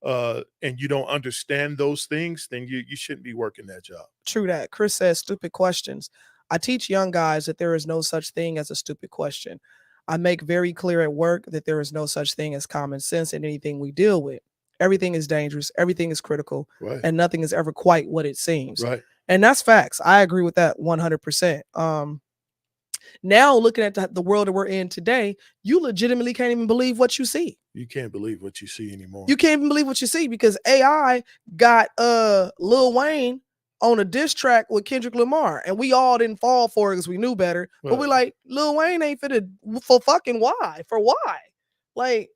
and you don't understand those things, then you shouldn't be working that job. True that. Chris says stupid questions. I teach young guys that there is no such thing as a stupid question. I make very clear at work that there is no such thing as common sense in anything we deal with. Everything is dangerous. Everything is critical. Right. And nothing is ever quite what it seems. Right. And that's facts. I agree with that 100%. Now looking at the world that we're in today, you legitimately can't even believe what you see. You can't believe what you see anymore. You can't even believe what you see because AI got Lil Wayne on a diss track with Kendrick Lamar, and we all didn't fall for it because we knew better. Right. But we like, Lil Wayne ain't fitted for fucking why? For why? Like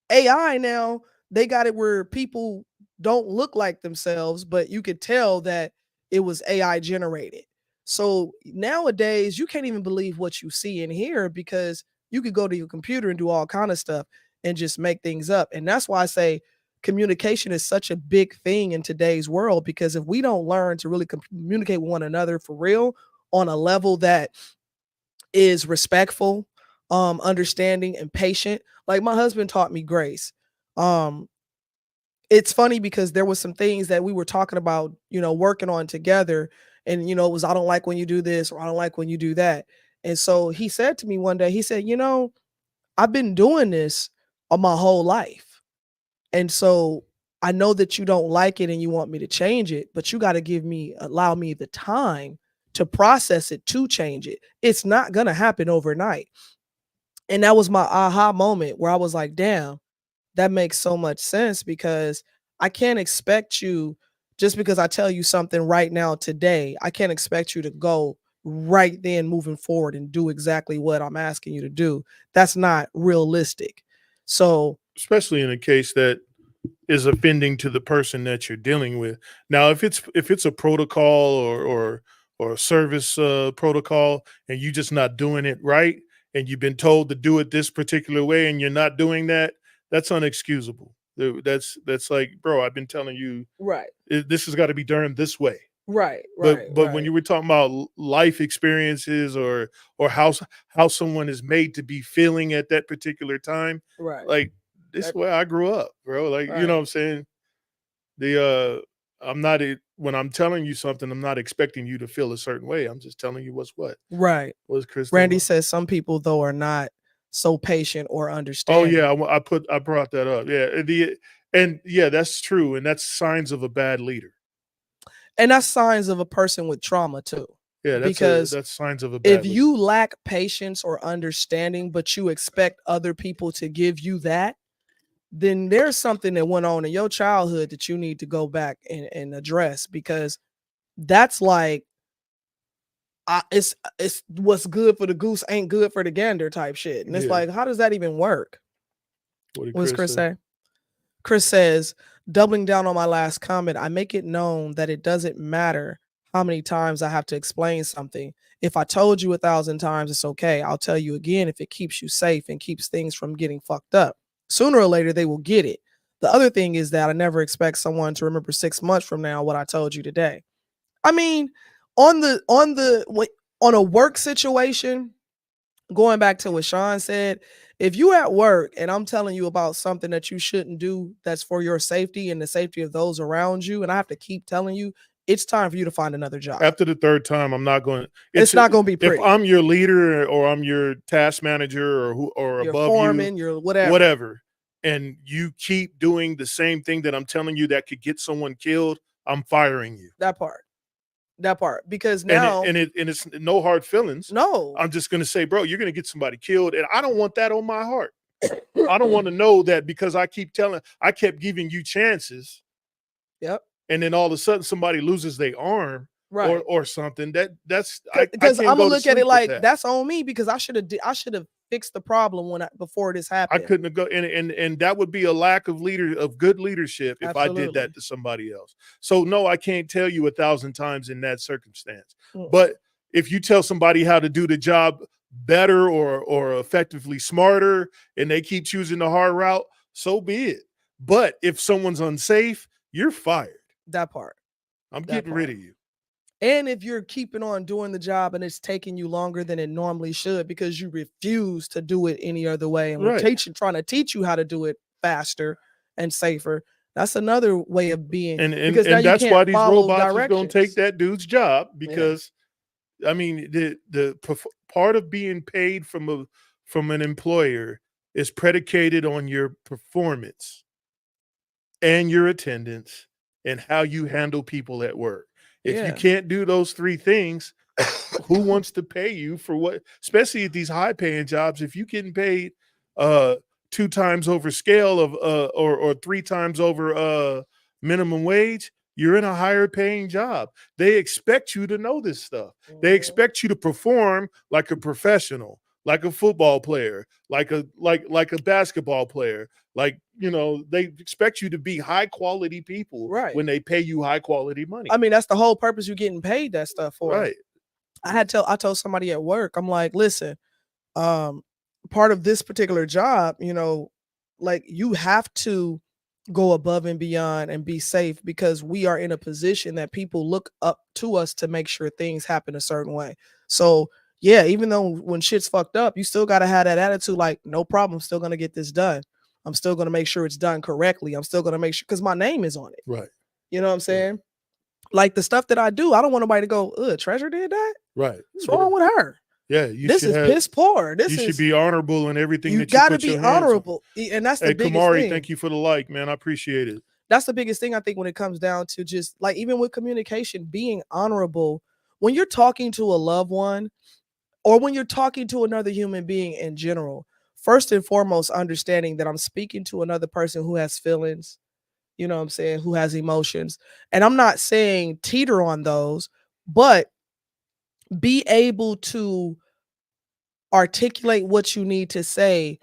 AI now, they got it where people don't look like themselves, but you could tell that it was AI generated. So nowadays, you can't even believe what you see and hear because you could go to your computer and do all kind of stuff and just make things up. And that's why I say communication is such a big thing in today's world, because if we don't learn to really communicate with one another for real on a level that is respectful, understanding, and patient, like my husband taught me grace. It's funny because there was some things that we were talking about, working on together. And, it was, I don't like when you do this, or I don't like when you do that. And so he said to me one day, he said, I've been doing this all my whole life. And so I know that you don't like it and you want me to change it, but you got to allow me the time to process it, to change it. It's not going to happen overnight. And that was my aha moment where I was like, damn, that makes so much sense, because I can't expect you, just because I tell you something right now today, I can't expect you to go right then moving forward and do exactly what I'm asking you to do. That's not realistic. So, especially in a case that is offending to the person that you're dealing with. Now, if it's a protocol or a service protocol, and you just not doing it right, and you've been told to do it this particular way, and you're not doing that, that's unexcusable. That's like, bro, I've been telling you right, this has got to be done this way. right, right, But when right, you were talking about life experiences or how someone is made to be feeling at that particular time, right, like this is where I grew up, bro. Like, you know what I'm saying? I'm not when I'm telling you something, I'm not expecting you to feel a certain way. I'm just telling you what's what. right. What's Chris talking Randy about? says some people though are not so patient or Oh understanding. yeah, I brought that up. Yeah, and yeah, that's true, and that's signs of a bad leader. And that's signs of a person with trauma too. Yeah, Because that's signs of a if bad leader. you lack patience or understanding, but you expect other people to give you that, then there's something that went on in your childhood that you need to go back and address, because that's like, it's what's good for the goose ain't good for the gander type shit. And it's Yeah. like, how does that even work? What did What does Chris Chris say? Chris says, doubling down on my last comment, I make it known that it doesn't matter how many times I have to explain something. If I told you 1,000 times, it's okay. I'll tell you again if it keeps you safe and keeps things from getting fucked up. Sooner or later, they will get it. The other thing is that I never expect someone to remember 6 months from now what I told you today. I mean, on a work situation, going back to what Sean said, if you at work and I'm telling you about something that you shouldn't do, that's for your safety and the safety of those around you, and I have to keep telling you, it's time for you to find another job. After the third time, I'm not going. It's not going to be pretty. If I'm your leader or I'm your task manager or your above foreman, you, your whatever, and you keep doing the same thing that I'm telling you that could get someone killed, I'm firing you. That part, because now and it's no hard feelings. No, I'm just going to say, bro, you're going to get somebody killed, and I don't want that on my heart. I don't want to know that because I kept giving you chances. Yep. And then all of a sudden somebody loses their arm, right, or something. That's because I'm gonna look at it like that. That's on me, because I should have fixed the problem before this happened. I couldn't have go and that would be a lack of good leadership if Absolutely. I did that to somebody else. So no, I can't tell you 1,000 times in that circumstance. Mm. But if you tell somebody how to do the job better or effectively smarter, and they keep choosing the hard route, so be it. But if someone's unsafe, you're fired. That part. I'm getting rid of you. And if you're keeping on doing the job and it's taking you longer than it normally should because you refuse to do it any other way, and we're trying to teach you how to do it faster and safer, that's another way of being. And that's why these robots are going to take that dude's job, because I mean, the part of being paid from an employer is predicated on your performance and your attendance and how you handle people at work. If you can't do those three things, who wants to pay you for what? Especially at these high-paying jobs, if you're getting paid 2 times over scale of or 3 times over minimum wage, you're in a higher paying job. They expect you to know this stuff. Mm-hmm. They expect you to perform like a professional, like a football player, like a basketball player. Like, you know, they expect you to be high quality people when they pay you high quality money. I mean, that's the whole purpose you're getting paid that stuff for. Right. I told somebody at work, I'm like, listen, part of this particular job, you know, like, you have to go above and beyond and be safe, because we are in a position that people look up to us to make sure things happen a certain way. So yeah, even though when shit's fucked up, you still got to have that attitude, like, no problem, I'm still going to get this done. I'm still going to make sure it's done correctly. I'm still going to make sure, because my name is on it. Right. You know what I'm saying? Right. Like the stuff that I do, I don't want nobody to go, Treasure did that? Right. What's wrong with her? Yeah, you This should is have. piss poor. This You is should be honorable in everything you that you got to put be your hands on. honorable, and that's the Hey, biggest Kamari, thing. thank you for the like, man. I appreciate it. That's the biggest thing I think when it comes down to just like even with communication, being honorable when you're talking to a loved one or when you're talking to another human being in general. First and foremost, understanding that I'm speaking to another person who has feelings, you know what I'm saying, who has emotions. And I'm not saying teeter on those, but be able to articulate what you need to say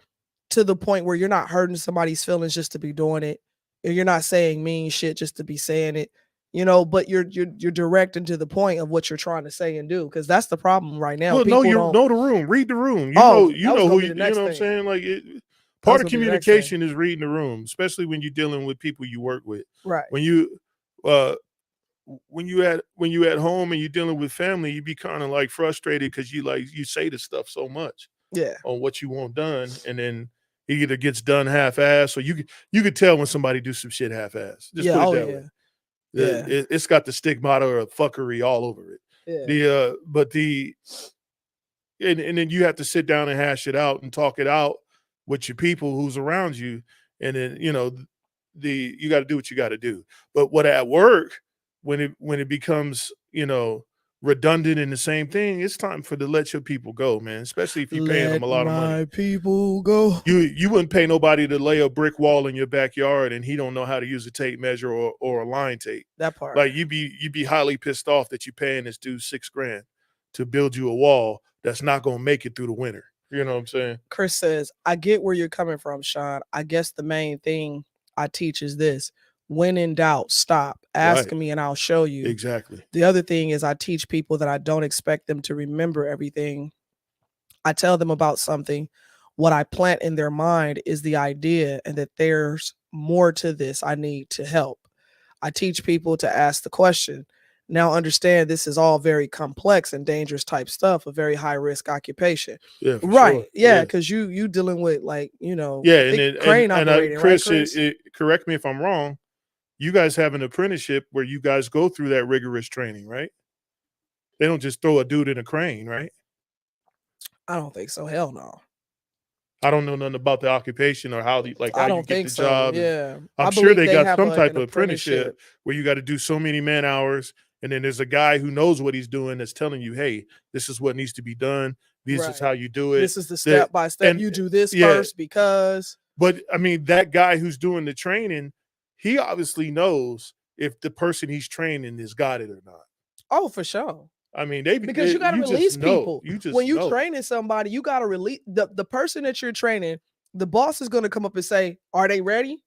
to the point where you're not hurting somebody's feelings just to be doing it. And you're not saying mean shit just to be saying it, you know, but you're direct and to the point of what you're trying to say and do. Cause that's the problem right now. Well, People you don't know the room, read the room. You Oh, know that was who gonna be you the know next what I'm thing. saying. Like That part was of gonna be the next thing. communication is reading the room, especially when you're dealing with people you work with. Right. When you when you at home and you're dealing with family, you be kind of like frustrated because you say the stuff so much Yeah. on what you want done, and then it either gets done half-ass, or you could tell when somebody do some shit half-ass. Just Yeah. put it Oh that yeah. way. Yeah. It's got the stigmata of fuckery all over it. Yeah. And then you have to sit down and hash it out and talk it out with your people who's around you, and then you got to do what you got to do. But what at work, when it becomes redundant in the same thing, it's time to let your people go, man. Especially if you're paying them a lot of money. My people go. You wouldn't pay nobody to lay a brick wall in your backyard and he don't know how to use a tape measure or a line tape. That part. Like you'd be highly pissed off that you're paying this dude $6,000 to build you a wall that's not gonna make it through the winter. You know what I'm saying? Chris says, I get where you're coming from, Sean. I guess the main thing I teach is this: when in doubt, stop. Ask Right. me and I'll show you. Exactly. The other thing is I teach people that I don't expect them to remember everything. I tell them about something. What I plant in their mind is the idea and that there's more to this. I need to help. I teach people to ask the question. Now understand this is all very complex and dangerous type stuff, a very high risk occupation. Yeah, for Right. sure. Yeah, because you dealing with Yeah, crane and operating, Chris, right, Chris? correct me if I'm wrong. You guys have an apprenticeship where you guys go through that rigorous training, right? They don't just throw a dude in a crane, right? I don't think so. Hell no. I don't know nothing about the occupation or how you I get don't the think so. job. Yeah. I'm I sure believe they got have some like type an of apprenticeship where you got to do so many man hours, and then there's a guy who knows what he's doing that's telling you, hey, this is what needs to be done. This is Right. how you do it. This is the step by step. and- You do this yeah. first because But I mean, that guy who's doing the training, he obviously knows if the person he's training has got it or not. oh, for sure. I mean, Because you got to release people. You just when you know. training somebody, you got to release the person that you're training. The boss is going to come up and say, "Are they ready?"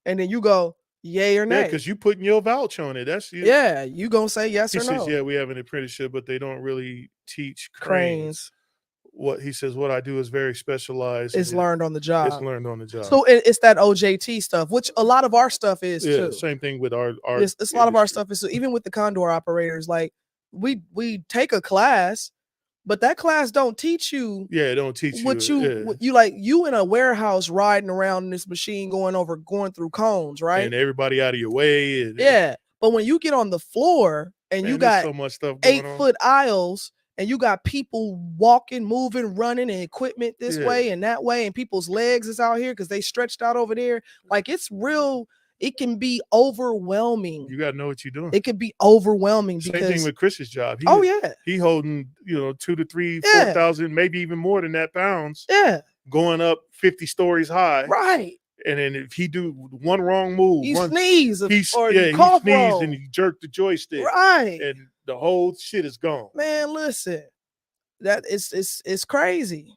And then you go, "Yay or nay." Yeah, because you putting your vouch on it. That's you. Yeah, you gonna say yes He or says, no? yeah, we have an apprenticeship, but they don't really teach Cranes What he says, what I do is very specialized. is learned on the job. It's learned on the job. So it's that OJT stuff, which a lot of our stuff is too. Same thing with our It's a lot of our stuff is so even with the condor operators. Like we take a class, but that class don't teach you. Yeah, it don't teach what you. what you in a warehouse riding around in this machine going through cones, right? And everybody out of your way. And, yeah, but when you get on the floor and man, you got so much stuff going 8-foot aisles and you got people walking, moving, running, and equipment this way and that way, and people's legs is out here because they stretched out over there. Like it's real. It can be overwhelming. You got to know what you're doing. It can be overwhelming Same because thing with Chris's job. He holding 2,000 to 3,000, 4,000, maybe even more than that pounds. Yeah, going up 50 stories high. Right. And then if he do one wrong move, he sneeze he cough sneezed and he jerked the joystick. Right. And the whole shit is gone. Man, listen, that it's crazy.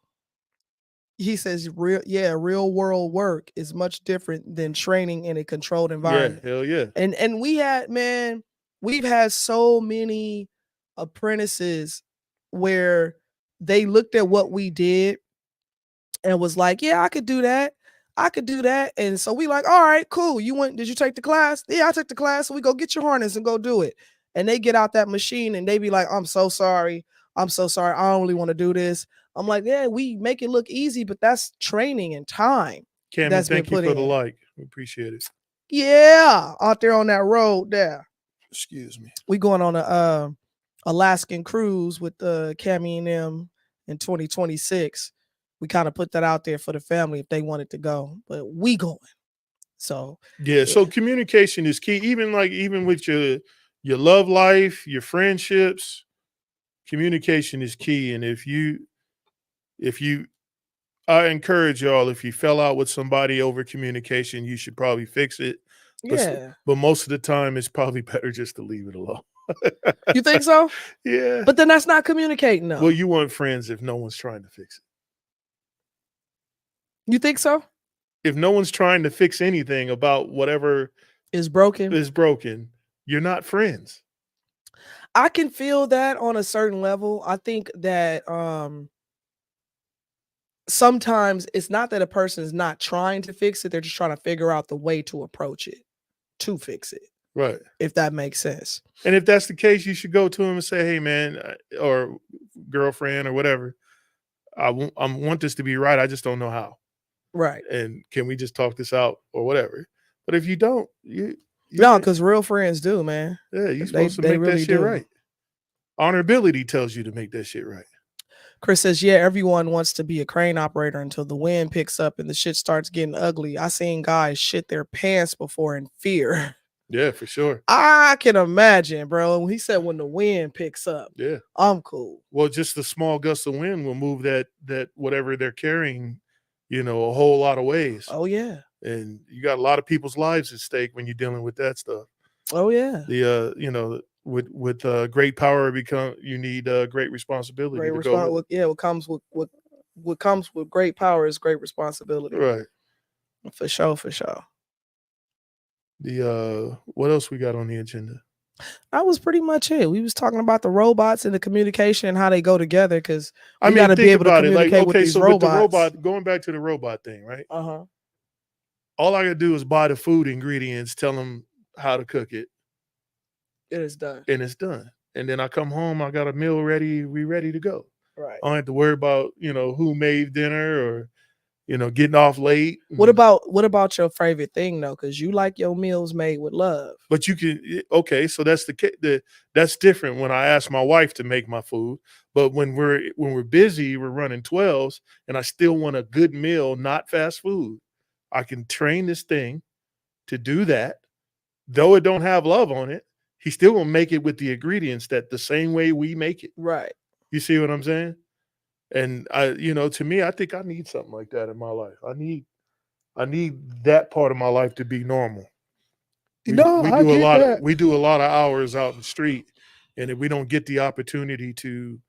He says real world work is much different than training in a controlled environment. Yeah, hell yeah. And we've had so many apprentices where they looked at what we did and was like, yeah, I could do that. I could do that. And so we like, all right, cool. Did you take the class? Yeah, I took the class. So we go get your harness and go do it. And they get out that machine and they be like, I'm so sorry. I don't really want to do this. I'm like, yeah, we make it look easy, but that's training and time. Cameron, thank you for the like. We appreciate it. Yeah, out there on that road there. Excuse me. We going on a Alaskan cruise with Cammy and them in 2026, we kind of put that out there for the family if they wanted to go, but we going. So Yeah. So communication is key. Even with your love life, your friendships, communication is key. And if you, I encourage y'all, if you fell out with somebody over communication, you should probably fix it. yeah. But most of the time, it's probably better just to leave it alone. You think so? Yeah. But then that's not communicating, though. Well, you want friends if no one's trying to fix it. You think so? If no one's trying to fix anything about whatever Is broken. you're not friends. I can feel that on a certain level. I think that sometimes it's not that a person is not trying to fix it, they're just trying to figure out the way to approach it to fix it. Right. If that makes sense. And if that's the case, you should go to him and say, "Hey, man, or girlfriend or whatever, I want this to be right. I just don't know how. Right. And can we just talk this out or whatever?" But if you don't, no, because real friends do, man. Yeah, you're supposed to make that shit right. Honorability tells you to make that shit right. Chris says, yeah, everyone wants to be a crane operator until the wind picks up and the shit starts getting ugly. I seen guys shit their pants before in fear. Yeah, for sure. I can imagine, bro. He said when the wind picks up. Yeah. I'm cool. Well, just the small gust of wind will move that whatever they're carrying, a whole lot of ways. Oh, yeah. And you got a lot of people's lives at stake when you're dealing with that stuff. Oh, yeah. With great power you need great responsibility. What comes with great power is great responsibility. Right. For sure. What else we got on the agenda? That was pretty much it. We was talking about the robots and the communication and how they go together, because we got to be able to communicate with these robots. With the robot, going back to the robot thing, right? Uh-huh. All I gotta do is buy the food ingredients, tell them how to cook it. It is done. And it's done. And then I come home, I got a meal ready, we ready to go. Right. I don't have to worry about, who made dinner or, getting off late. What about your favorite thing though? Because you like your meals made with love. But you can, okay, so that's that's different when I ask my wife to make my food. But when we're busy, we're running 12s, and I still want a good meal, not fast food. I can train this thing to do that. Though it don't have love on it, he still gonna make it with the ingredients that the same way we make it. Right. You see what I'm saying? And to me, I think I need something like that in my life. I need that part of my life to be normal. We do a lot of hours out in the street, and if we don't get the opportunity to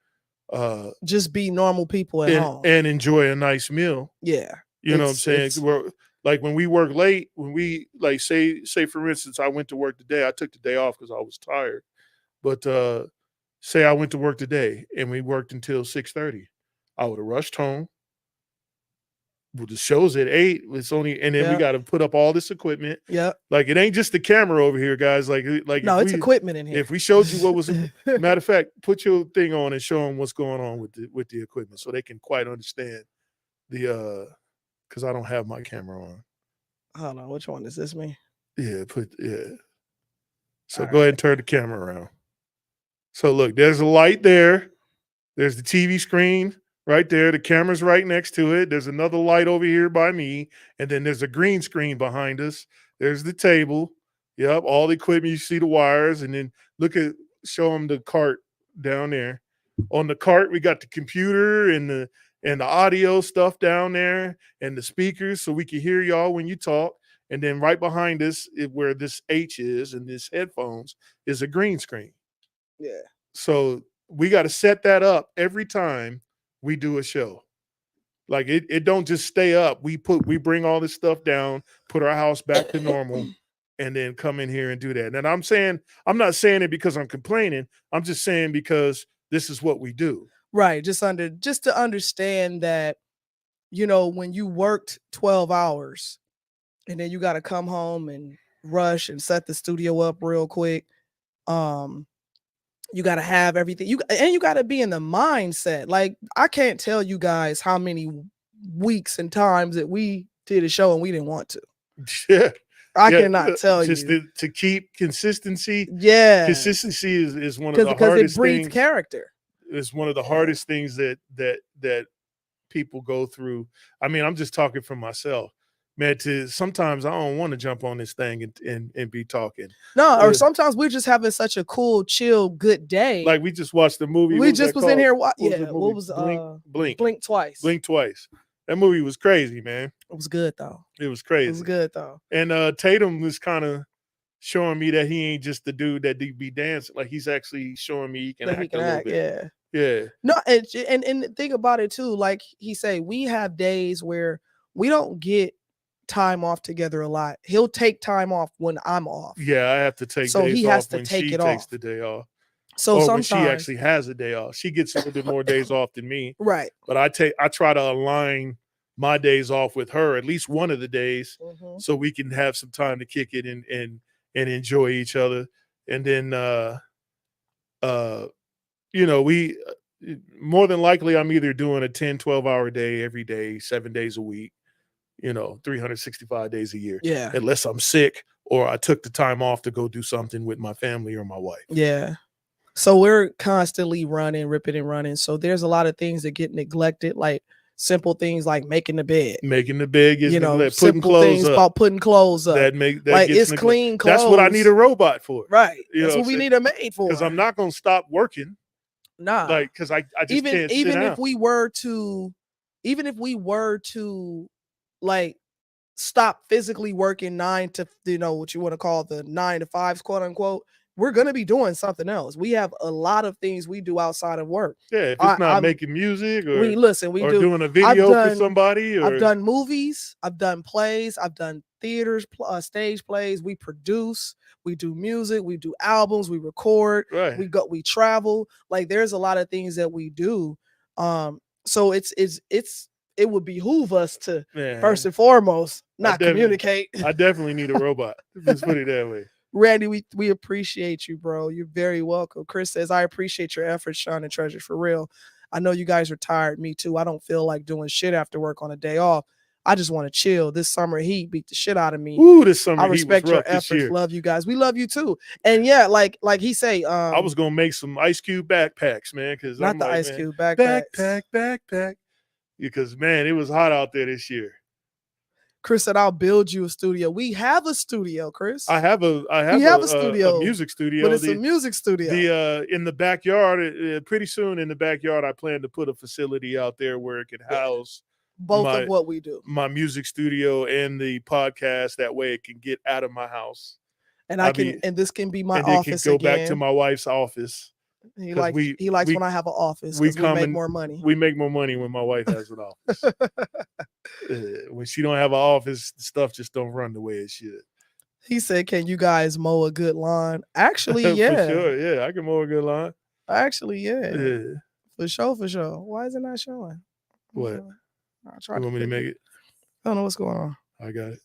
just be normal people at home and enjoy a nice meal. Yeah. You know what I'm saying? We're, like when we work late, when we like say for instance, I went to work today. I took the day off because I was tired. But say I went to work today and we worked until 6:30. I would have rushed home. Well, the show's at 8. It's only, and then we got to put up all this equipment. Yeah. Like it ain't just the camera over here, guys. Like no, it's equipment in here. If we showed you what was, matter of fact, put your thing on and show them what's going on with the equipment so they can quite understand the because I don't have my camera on. Hold on, which one is this? Me? Yeah, So go ahead and turn the camera around. So look, there's a light there. There's the TV screen right there. The camera's right next to it. There's another light over here by me. And then there's a green screen behind us. There's the table. Yep, all the equipment. You see the wires. And then show them the cart down there. On the cart, we got the computer and the audio stuff down there and the speakers so we can hear y'all when you talk. And then right behind us, where this H is and this headphones, is a green screen. Yeah. So we got to set that up every time we do a show. Like it don't just stay up. We bring all this stuff down, put our house back to normal, and then come in here and do that. And I'm not saying it because I'm complaining. I'm just saying because this is what we do. Right. Just to understand that, when you worked 12 hours and then you got to come home and rush and set the studio up real quick. You got to have everything. You got to be in the mindset. Like, I can't tell you guys how many weeks and times that we did a show and we didn't want to. Yeah. I cannot tell you. Just to keep consistency. Yeah. Consistency is one of the hardest things. Because it breeds character. It's one of the hardest things that people go through. I mean, I'm just talking for myself, man. Sometimes I don't want to jump on this thing and be talking. No, or sometimes we're just having such a cool, chill, good day. Like we just watched the movie. We just was in here. What was Blink? Blink Twice. Blink Twice. That movie was crazy, man. It was good though. It was crazy. It was good though. And Tatum was kind of showing me that he ain't just the dude that be dancing. Like he's actually showing me he can act a little bit. Yeah. No, and think about it too. Like he say, we have days where we don't get time off together a lot. He'll take time off when I'm off. Yeah, I have to take so days he has off to when take she it takes off. the day off. So or sometimes when she actually has a day off. She gets a little bit more days off than me. Right. But I try to align my days off with her, at least one of the days, so we can have some time to kick it and enjoy each other. And then we more than likely I'm either doing a 10, 12-hour day every day, 7 days a week, 365 days a year. Yeah. Unless I'm sick or I took the time off to go do something with my family or my wife. Yeah. So we're constantly ripping and running. So there's a lot of things that get neglected, like simple things like making the bed. Making the bed gets neglected. Putting clothes up. About putting clothes up. That it's clean clothes. That's what I need a robot for. Right. That's what we need a maid for. Because I'm not going to stop working. Nah. Like, because I just can't sit down. If we were to like stop physically working 9 to, what you want to call the 9 to 5s, quote unquote, we're going to be doing something else. We have a lot of things we do outside of work. Yeah, if it's not making music or doing a video for somebody. I've done movies. I've done plays. I've done theaters, stage plays. We produce. We do music. We do albums. We record. Right. We travel. Like there's a lot of things that we do. So it would behoove us to first and foremost not communicate. I definitely need a robot. Let's put it that way. Randy, we appreciate you, bro. You're very welcome. Chris says, I appreciate your efforts, Sean and Treasure, for real. I know you guys are tired. Me too. I don't feel like doing shit after work on a day off. I just want to chill. This summer heat beat the shit out of me. Ooh, this summer I respect heat was your rough efforts. This year. Love you guys. We love you too. And yeah, like he say, I was gonna make some Ice Cube backpacks, man. Because not the Ice Cube backpacks. Backpack. Because man, it was hot out there this year. Chris said, I'll build you a studio. We have a studio, Chris. I have a studio, a music studio. But it's a music studio. In the backyard, pretty soon in the backyard, I plan to put a facility out there where it can house both of what we do. My music studio and the podcast. That way it can get out of my house. And and this can be my and office it can go again. back to my wife's office. He likes when I have an office. We make more money. We make more money when my wife has an office. When she don't have an office, stuff just don't run the way it should. He said, "Can you guys mow a good lawn?" Actually, yeah, for sure. Yeah, I can mow a good lawn. Actually, yeah. For sure. Why is it not showing? What? You want me to make it? I don't know what's going on. I got it.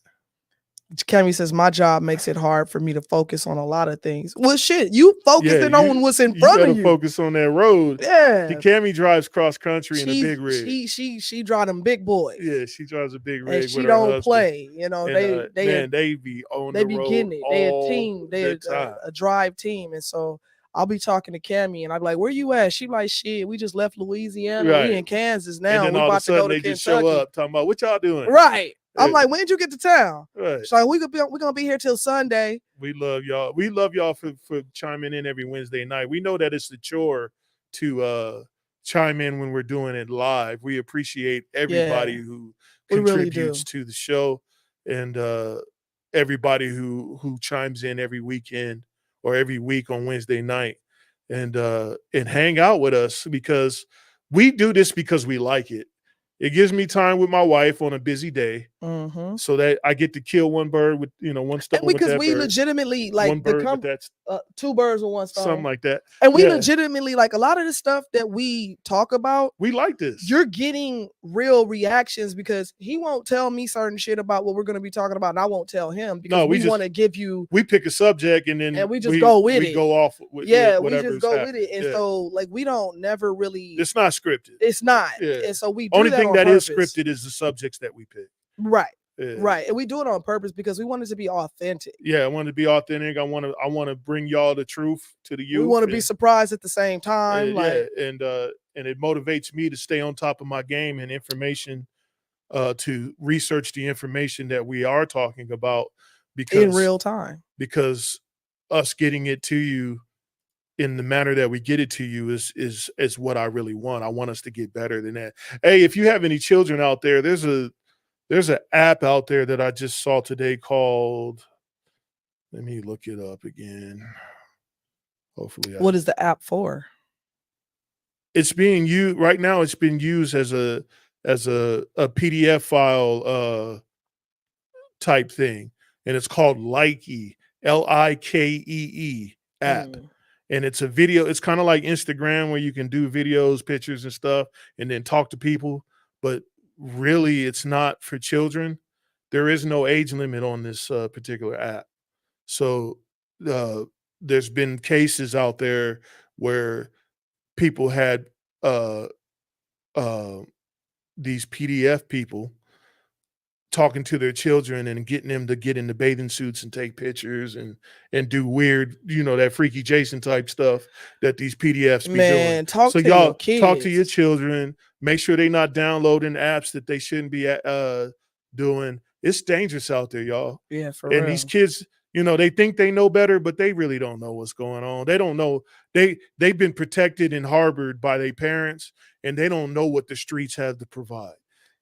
Cammy says, my job makes it hard for me to focus on a lot of things. Well, shit, you focusing on what's in front of you. Focus on that road. Yeah. Cammy drives cross country in a big rig. She drive them big boys. Yeah, she drives a big rig. And she don't play. You know, and, they be on the road. They be getting it. They a team. They a drive team. And so I'll be talking to Cammy and I'll be like, where you at? She like, shit, we just left Louisiana. Right. We in Kansas now. And then all of a sudden they just show up talking about what y'all doing. Right. I'm like, when did you get to town? Right. So we're gonna be here till Sunday. We love y'all. We love y'all for chiming in every Wednesday night. We know that it's a chore to chime in when we're doing it live. We appreciate everybody who contributes to the show and everybody who chimes in every weekend or every week on Wednesday night and hang out with us because we do this because we like it. It gives me time with my wife on a busy day, so that I get to kill one bird with one stone. And because with that we bird. legitimately like one bird with that, 2 birds with one stone, something like that. And we legitimately like a lot of the stuff that we talk about. We like this. You're getting real reactions because he won't tell me certain shit about what we're going to be talking about, and I won't tell him because we want to give you. We pick a subject and then we just go with it. We go off. With, we just go with it, and so like we don't never really. It's not scripted. It's not, and so we do only thing that purpose. is scripted is the subjects that we pick. Right. Yeah. Right. And we do it on purpose because we want it to be authentic. Yeah, I want to be authentic. I want to bring y'all the truth to the youth. We want to be surprised at the same time. Like, and it motivates me to stay on top of my game and information, to research the information that we are talking about, in real time. because us getting it to you in the manner that we get it to you is what I really want. I want us to get better than that. Hey, if you have any children out there, there's an app out there that I just saw today called, let me look it up again. Hopefully What is the app for? It's being used right now. It's been used as a PDF file type thing, and it's called Likee, Likee app. And it's a video. It's kind of like Instagram where you can do videos, pictures, and stuff, and then talk to people. But really, it's not for children. There is no age limit on this particular app. So there's been cases out there where people had these PDF people talking to their children and getting them to get into bathing suits and take pictures and do weird, that freaky Jason type stuff that these PDFs be doing. Talk So to y'all your kids. talk to your children. Make sure they're not downloading apps that they shouldn't be doing. It's dangerous out there, y'all. Yeah, for and real. these kids, they think they know better, but they really don't know what's going on. They don't know. They've been protected and harbored by their parents, and they don't know what the streets have to provide.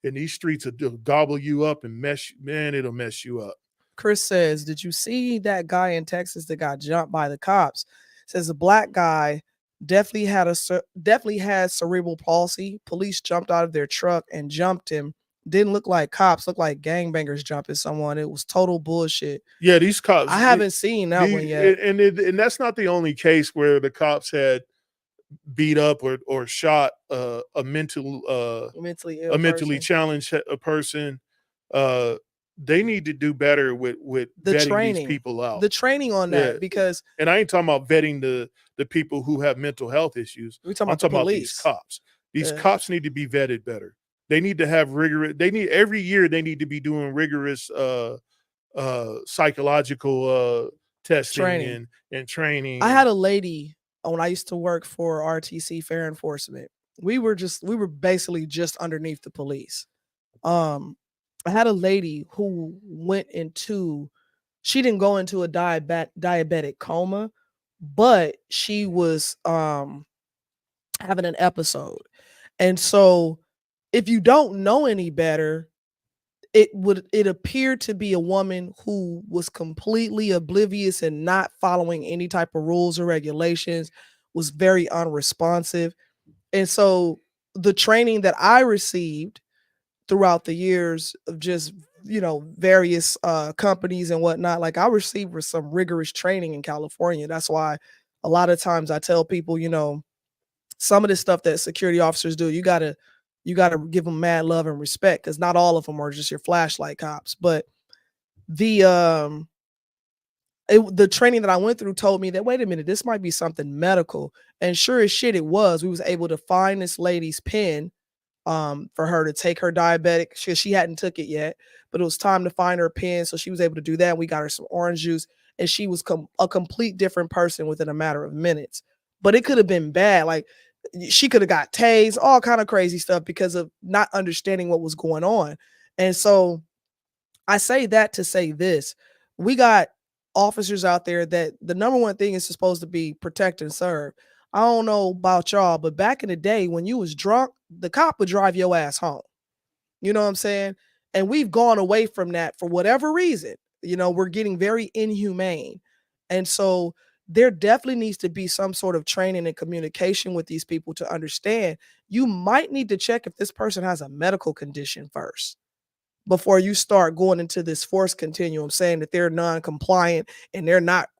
And these streets will gobble you up and it'll mess you up. Chris says, did you see that guy in Texas that got jumped by the cops? Says a black guy definitely has cerebral palsy. Police jumped out of their truck and jumped him. Didn't look like cops, looked like gangbangers jumping someone. It was total bullshit. Yeah, these cops. I haven't seen that one yet. And that's not the only case where the cops had beat up or shot a mentally challenged person. They need to do better with the vetting training, these people out. The training on that, because and I ain't talking about vetting the people who have mental health issues. I'm talking about these cops. These cops need to be vetted better. They need to have rigorous. Every year they need to be doing rigorous psychological testing and training. I had a lady when I used to work for RTC Fair Enforcement. We were basically just underneath the police. I had a lady who she didn't go into a diabetic coma, but she was having an episode. And so if you don't know any better, it appeared to be a woman who was completely oblivious and not following any type of rules or regulations, was very unresponsive. And so the training that I received throughout the years of just, various companies and whatnot, like I received some rigorous training in California. That's why a lot of times I tell people, some of the stuff that security officers do, you gotta give them mad love and respect, because not all of them are just your flashlight cops. But the training that I went through told me that, wait a minute, this might be something medical. And sure as shit it was. We was able to find this lady's pen for her to take her diabetic. She hadn't took it yet, but it was time to find her pen. So she was able to do that. We got her some orange juice, and she was a complete different person within a matter of minutes. But it could have been bad. Like, she could have got tased, all kind of crazy stuff because of not understanding what was going on. And so I say that to say this: we got officers out there that the number one thing is supposed to be protect and serve. I don't know about y'all, but back in the day when you was drunk, the cop would drive your ass home. You know what I'm saying? And we've gone away from that for whatever reason. We're getting very inhumane. And so there definitely needs to be some sort of training and communication with these people to understand you might need to check if this person has a medical condition first before you start going into this force continuum, saying that they're non-compliant and they're not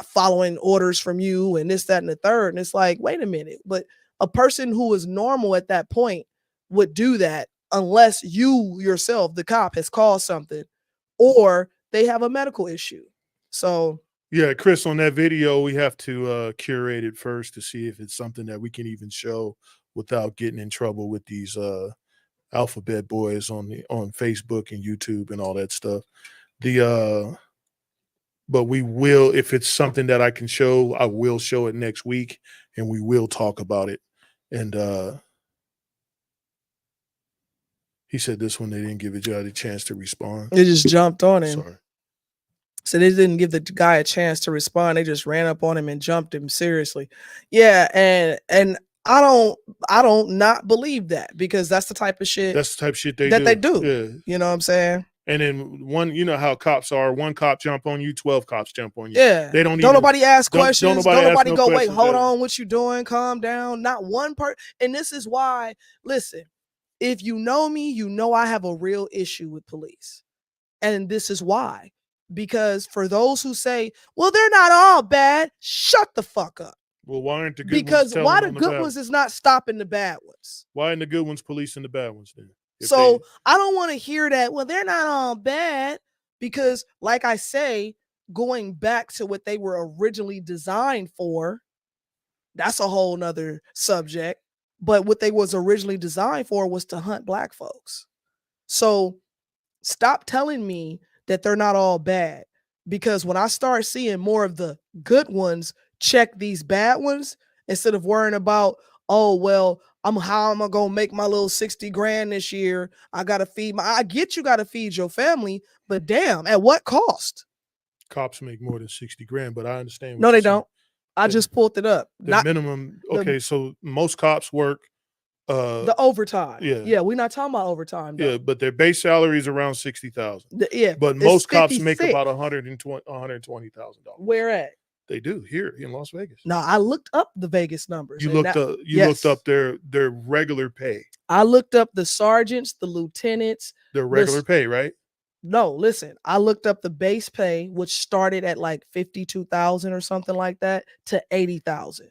following orders from you and this, that, and the third. And it's like, wait a minute, but a person who is normal at that point would do that unless you yourself, the cop, has caused something or they have a medical issue. So yeah, Chris, on that video, we have to curate it first to see if it's something that we can even show without getting in trouble with these Alphabet Boys on Facebook and YouTube and all that stuff. But we will, if it's something that I can show, I will show it next week, and we will talk about it. And he said this one they didn't give a chance to respond. They just jumped on him. Sorry. So they didn't give the guy a chance to respond. They just ran up on him and jumped him seriously. Yeah, and I don't not believe that, because that's the type of shit That's the type of shit they do. Yeah. You know what I'm saying? And then one, you know how cops are. One cop jump on you, 12 cops jump on you. Yeah. They don't nobody ask questions. Don't nobody ask go, no wait, questions. hold on, what you doing? Calm down. Not one part. And this is why, listen, if you know me, you know I have a real issue with police. And this is why. Because for those who say, well, they're not all bad, shut the fuck up. Well, why aren't the good because ones why the good ones is not stopping the bad ones? Why aren't the good ones policing the bad ones then? So I don't want to hear that, well, they're not all bad, because like I say, going back to what they were originally designed for, that's a whole nother subject. But what they was originally designed for was to hunt black folks. So stop telling me that they're not all bad, because when I start seeing more of the good ones check these bad ones, instead of worrying about, oh, well, how am I gonna make my little 60 grand this year? I gotta feed I get you gotta feed your family, but damn, at what cost? Cops make more than 60 grand, but I understand. No, they don't. I just pulled it up. The minimum. Okay, so most cops work the overtime. Yeah, we're not talking about overtime though. Yeah, but their base salary is around 60,000. Yeah, but most cops make about $120,000. Where at? They do here in Las Vegas. No, I looked up the Vegas numbers. You looked up their regular pay. I looked up the sergeants, the lieutenants. Their regular pay, right? No, listen. I looked up the base pay, which started at like 52,000 or something like that, to 80,000,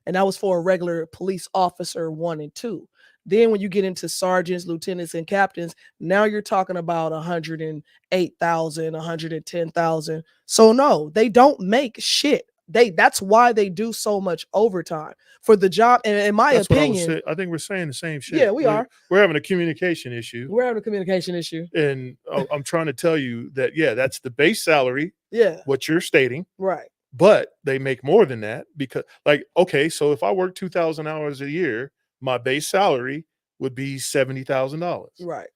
and that was for a regular police officer 1 and 2. Then when you get into sergeants, lieutenants, and captains, now you're talking about 108,000, 110,000. So no, they don't make shit. That's why they do so much overtime for the job. And in my opinion, I think we're saying the same shit. Yeah, we're having a communication issue. We're having a communication issue. And I'm trying to tell you that, yeah, that's the base salary. Yeah. What you're stating. Right. But they make more than that, because, like, okay, so if I work 2,000 hours a year, my base salary would be $70,000. Right.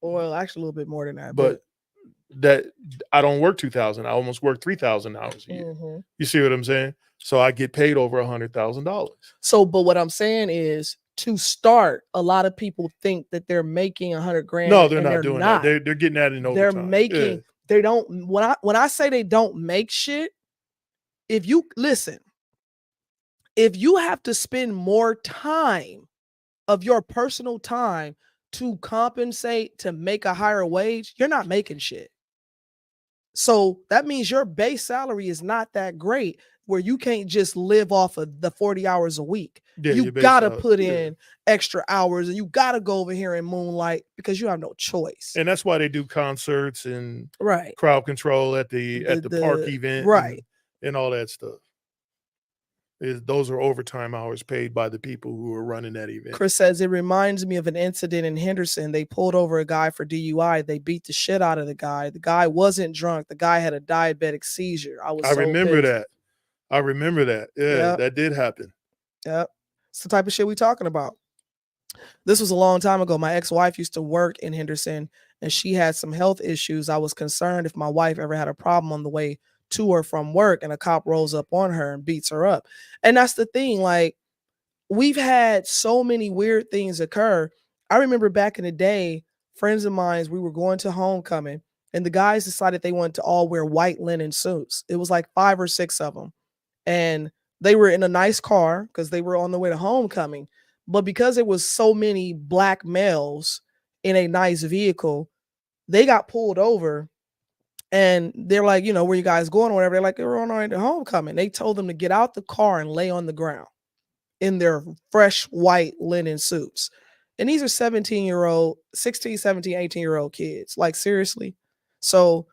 Well, actually a little bit more than that. But that I don't work 2,000. I almost work 3,000 hours a year. Mm-hmm. You see what I'm saying? So I get paid over $100,000. So, but what I'm saying is, to start, a lot of people think that they're making 100 grand. No, they're not doing that. They're getting that in overtime. They're making. They don't. When I say they don't make shit, if you listen, if you have to spend more time of your personal time to compensate to make a higher wage, you're not making shit. So that means your base salary is not that great, where you can't just live off of the 40 hours a week. Yeah, you gotta put in extra hours, and you gotta go over here and moonlight, because you have no choice. And that's why they do concerts and right crowd control at the park event, right, and all that stuff. Those are overtime hours paid by the people who are running that event. Chris says, it reminds me of an incident in Henderson. They pulled over a guy for DUI. They beat the shit out of the guy. The guy wasn't drunk. The guy had a diabetic seizure. I remember that. I remember that. Yeah, that did happen. Yep. It's the type of shit we talking about. This was a long time ago. My ex-wife used to work in Henderson, and she had some health issues. I was concerned if my wife ever had a problem on the way to or from work, and a cop rolls up on her and beats her up. And that's the thing. Like, we've had so many weird things occur. I remember back in the day, friends of mine, we were going to homecoming, and the guys decided they wanted to all wear white linen suits. It was like 5 or 6 of them. And they were in a nice car because they were on the way to homecoming. But because it was so many black males in a nice vehicle, they got pulled over. And they're like, you know, where you guys going or whatever? They're like, they were on our way to homecoming. They told them to get out the car and lay on the ground in their fresh white linen suits. And these are 16, 17, 18-year-old kids. Like, seriously. So,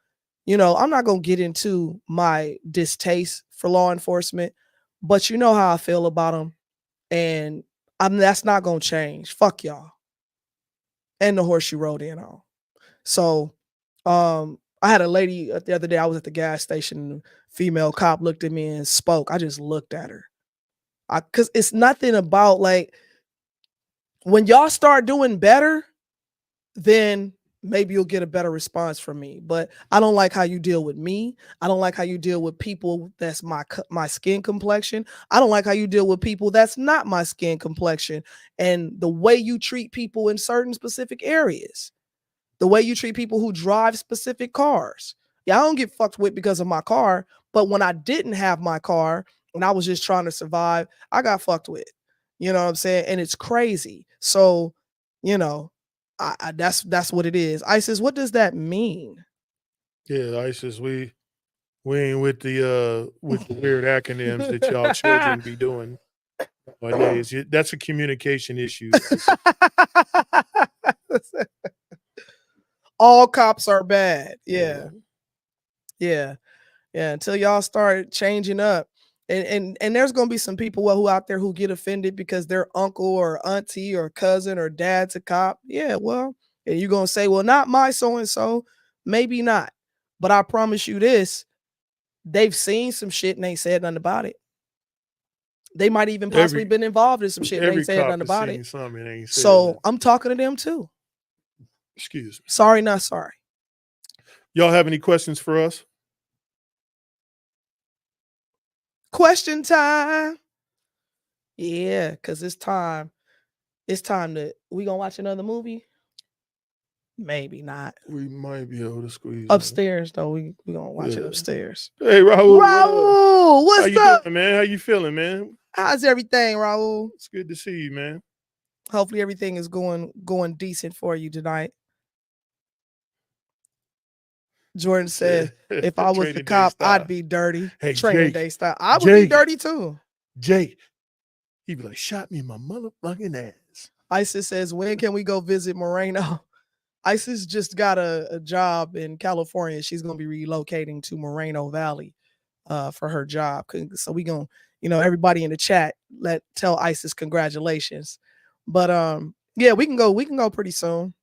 you know, I'm not going to get into my distaste for law enforcement, but you know how I feel about them. And that's not going to change. Fuck y'all. and the horse you rode in on. So, I had a lady the other day. I was at the gas station. And a female cop looked at me and spoke. I just looked at her. Cause it's nothing about like when y'all start doing better, then maybe you'll get a better response from me. But I don't like how you deal with me. I don't like how you deal with people that's my skin complexion. I don't like how you deal with people that's not my skin complexion, and the way you treat people in certain specific areas, the way you treat people who drive specific cars. Yeah, I don't get fucked with because of my car, but when I didn't have my car and I was just trying to survive, I got fucked with. You know what I'm saying? And it's crazy. So, you know, that's what it is. ISIS, what does that mean? Yeah, ISIS, we ain't with the weird acronyms that y'all children be doing nowadays. That's a communication issue. All cops are bad. Yeah. Yeah. Until y'all start changing up. And there's gonna be some people who out there who get offended because their uncle or auntie or cousin or dad's a cop. Yeah, well, and you're gonna say, well, not my so and so. Maybe not. But I promise you this, they've seen some shit and ain't said nothing about it. They might even possibly been involved in some shit and Every ain't said cop nothing has about seen it. something and ain't said So nothing. I'm talking to them too. Excuse me. Sorry, not sorry. Y'all have any questions for us? Question time. Yeah, because it's time. It's time we gonna watch another movie? Maybe not. We might be able to squeeze Upstairs though. We gonna watch it Yeah. upstairs. Hey, Raul. Raul, How what's you up? doing, man? How you feeling, man? How's everything, Raul? It's good to see you, man. Hopefully everything is going decent for you tonight. Jordan said, if I was the Training Day cop, style. I'd be dirty. Hey, Training Jake. Day style. I would be Jake. dirty too. Jake, he'd be like, shot me in my motherfucking ass. Isis says, when can we go visit Moreno? Isis just got a job in California. She's going to be relocating to Moreno Valley for her job. So we going to, everybody in the chat, tell Isis congratulations. But yeah, we can go pretty soon.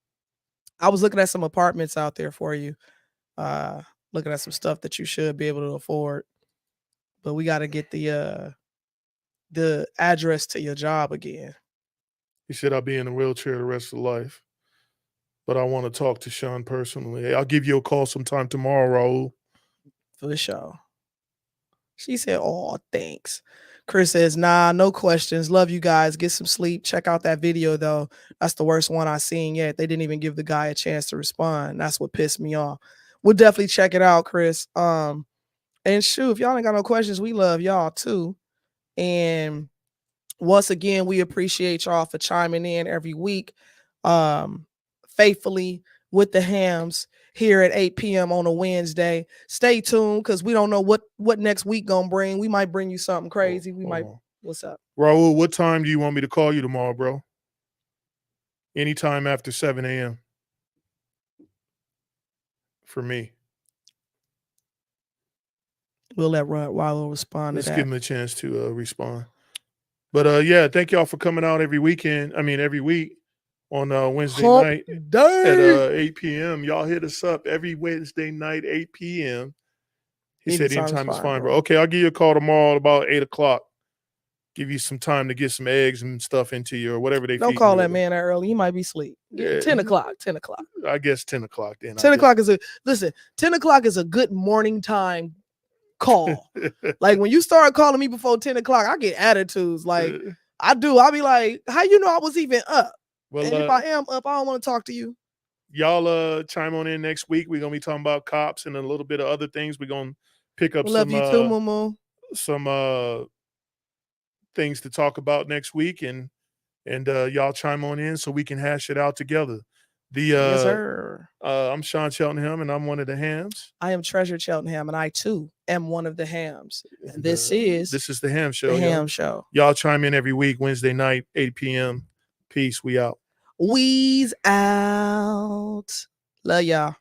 I was looking at some apartments out there for you. Looking at some stuff that you should be able to afford. But we got to get the address to your job again. He said I'll be in a wheelchair the rest of life. But I want to talk to Sean personally. I'll give you a call sometime tomorrow, Raul. For sure. She said, oh, thanks. Chris says, nah, no questions. Love you guys. Get some sleep. Check out that video, though. That's the worst one I've seen yet. They didn't even give the guy a chance to respond. That's what pissed me off. We'll definitely check it out, Chris. And shoot, if y'all ain't got no questions, we love y'all too. And once again, we appreciate y'all for chiming in every week, faithfully with the hams here at 8 p.m. on a Wednesday. Stay tuned because we don't know what next week gonna bring. We might bring you something crazy. What's up? Raul, what time do you want me to call you tomorrow, bro? Anytime after 7 a.m. for me. We'll let Raul respond Let's to that. give him a chance to respond. But yeah, thank y'all for coming out every week on Wednesday night at 8 p.m. Y'all hit us up every Wednesday night, 8 p.m. He said anytime is fine, bro. Okay, I'll give you a call tomorrow about 8 o'clock. Give you some time to get some eggs and stuff into you or whatever they Don't call that man that early. He might be asleep. Yeah. 10 o'clock. I guess 10 o'clock then. 10 o'clock is 10 o'clock is a good morning time call. Like when you start calling me before 10 o'clock, I get attitudes. Like I do. I'll be like, how you know I was even up? Well, and if I am up, I don't want to talk to you. Y'all chime on in next week. We're gonna be talking about cops and a little bit of other things. We're gonna pick up love you too, Momo. Some things to talk about next week, and y'all chime on in so we can hash it out together. Yes, sir. I'm Sean Cheltenham, and I'm one of the hams. I am Treasure Cheltenham, and I too am one of the hams. And this is the Ham Show. The Ham Show. Y'all chime in every week, Wednesday night, 8 p.m. Peace. We out. We's out. Love y'all.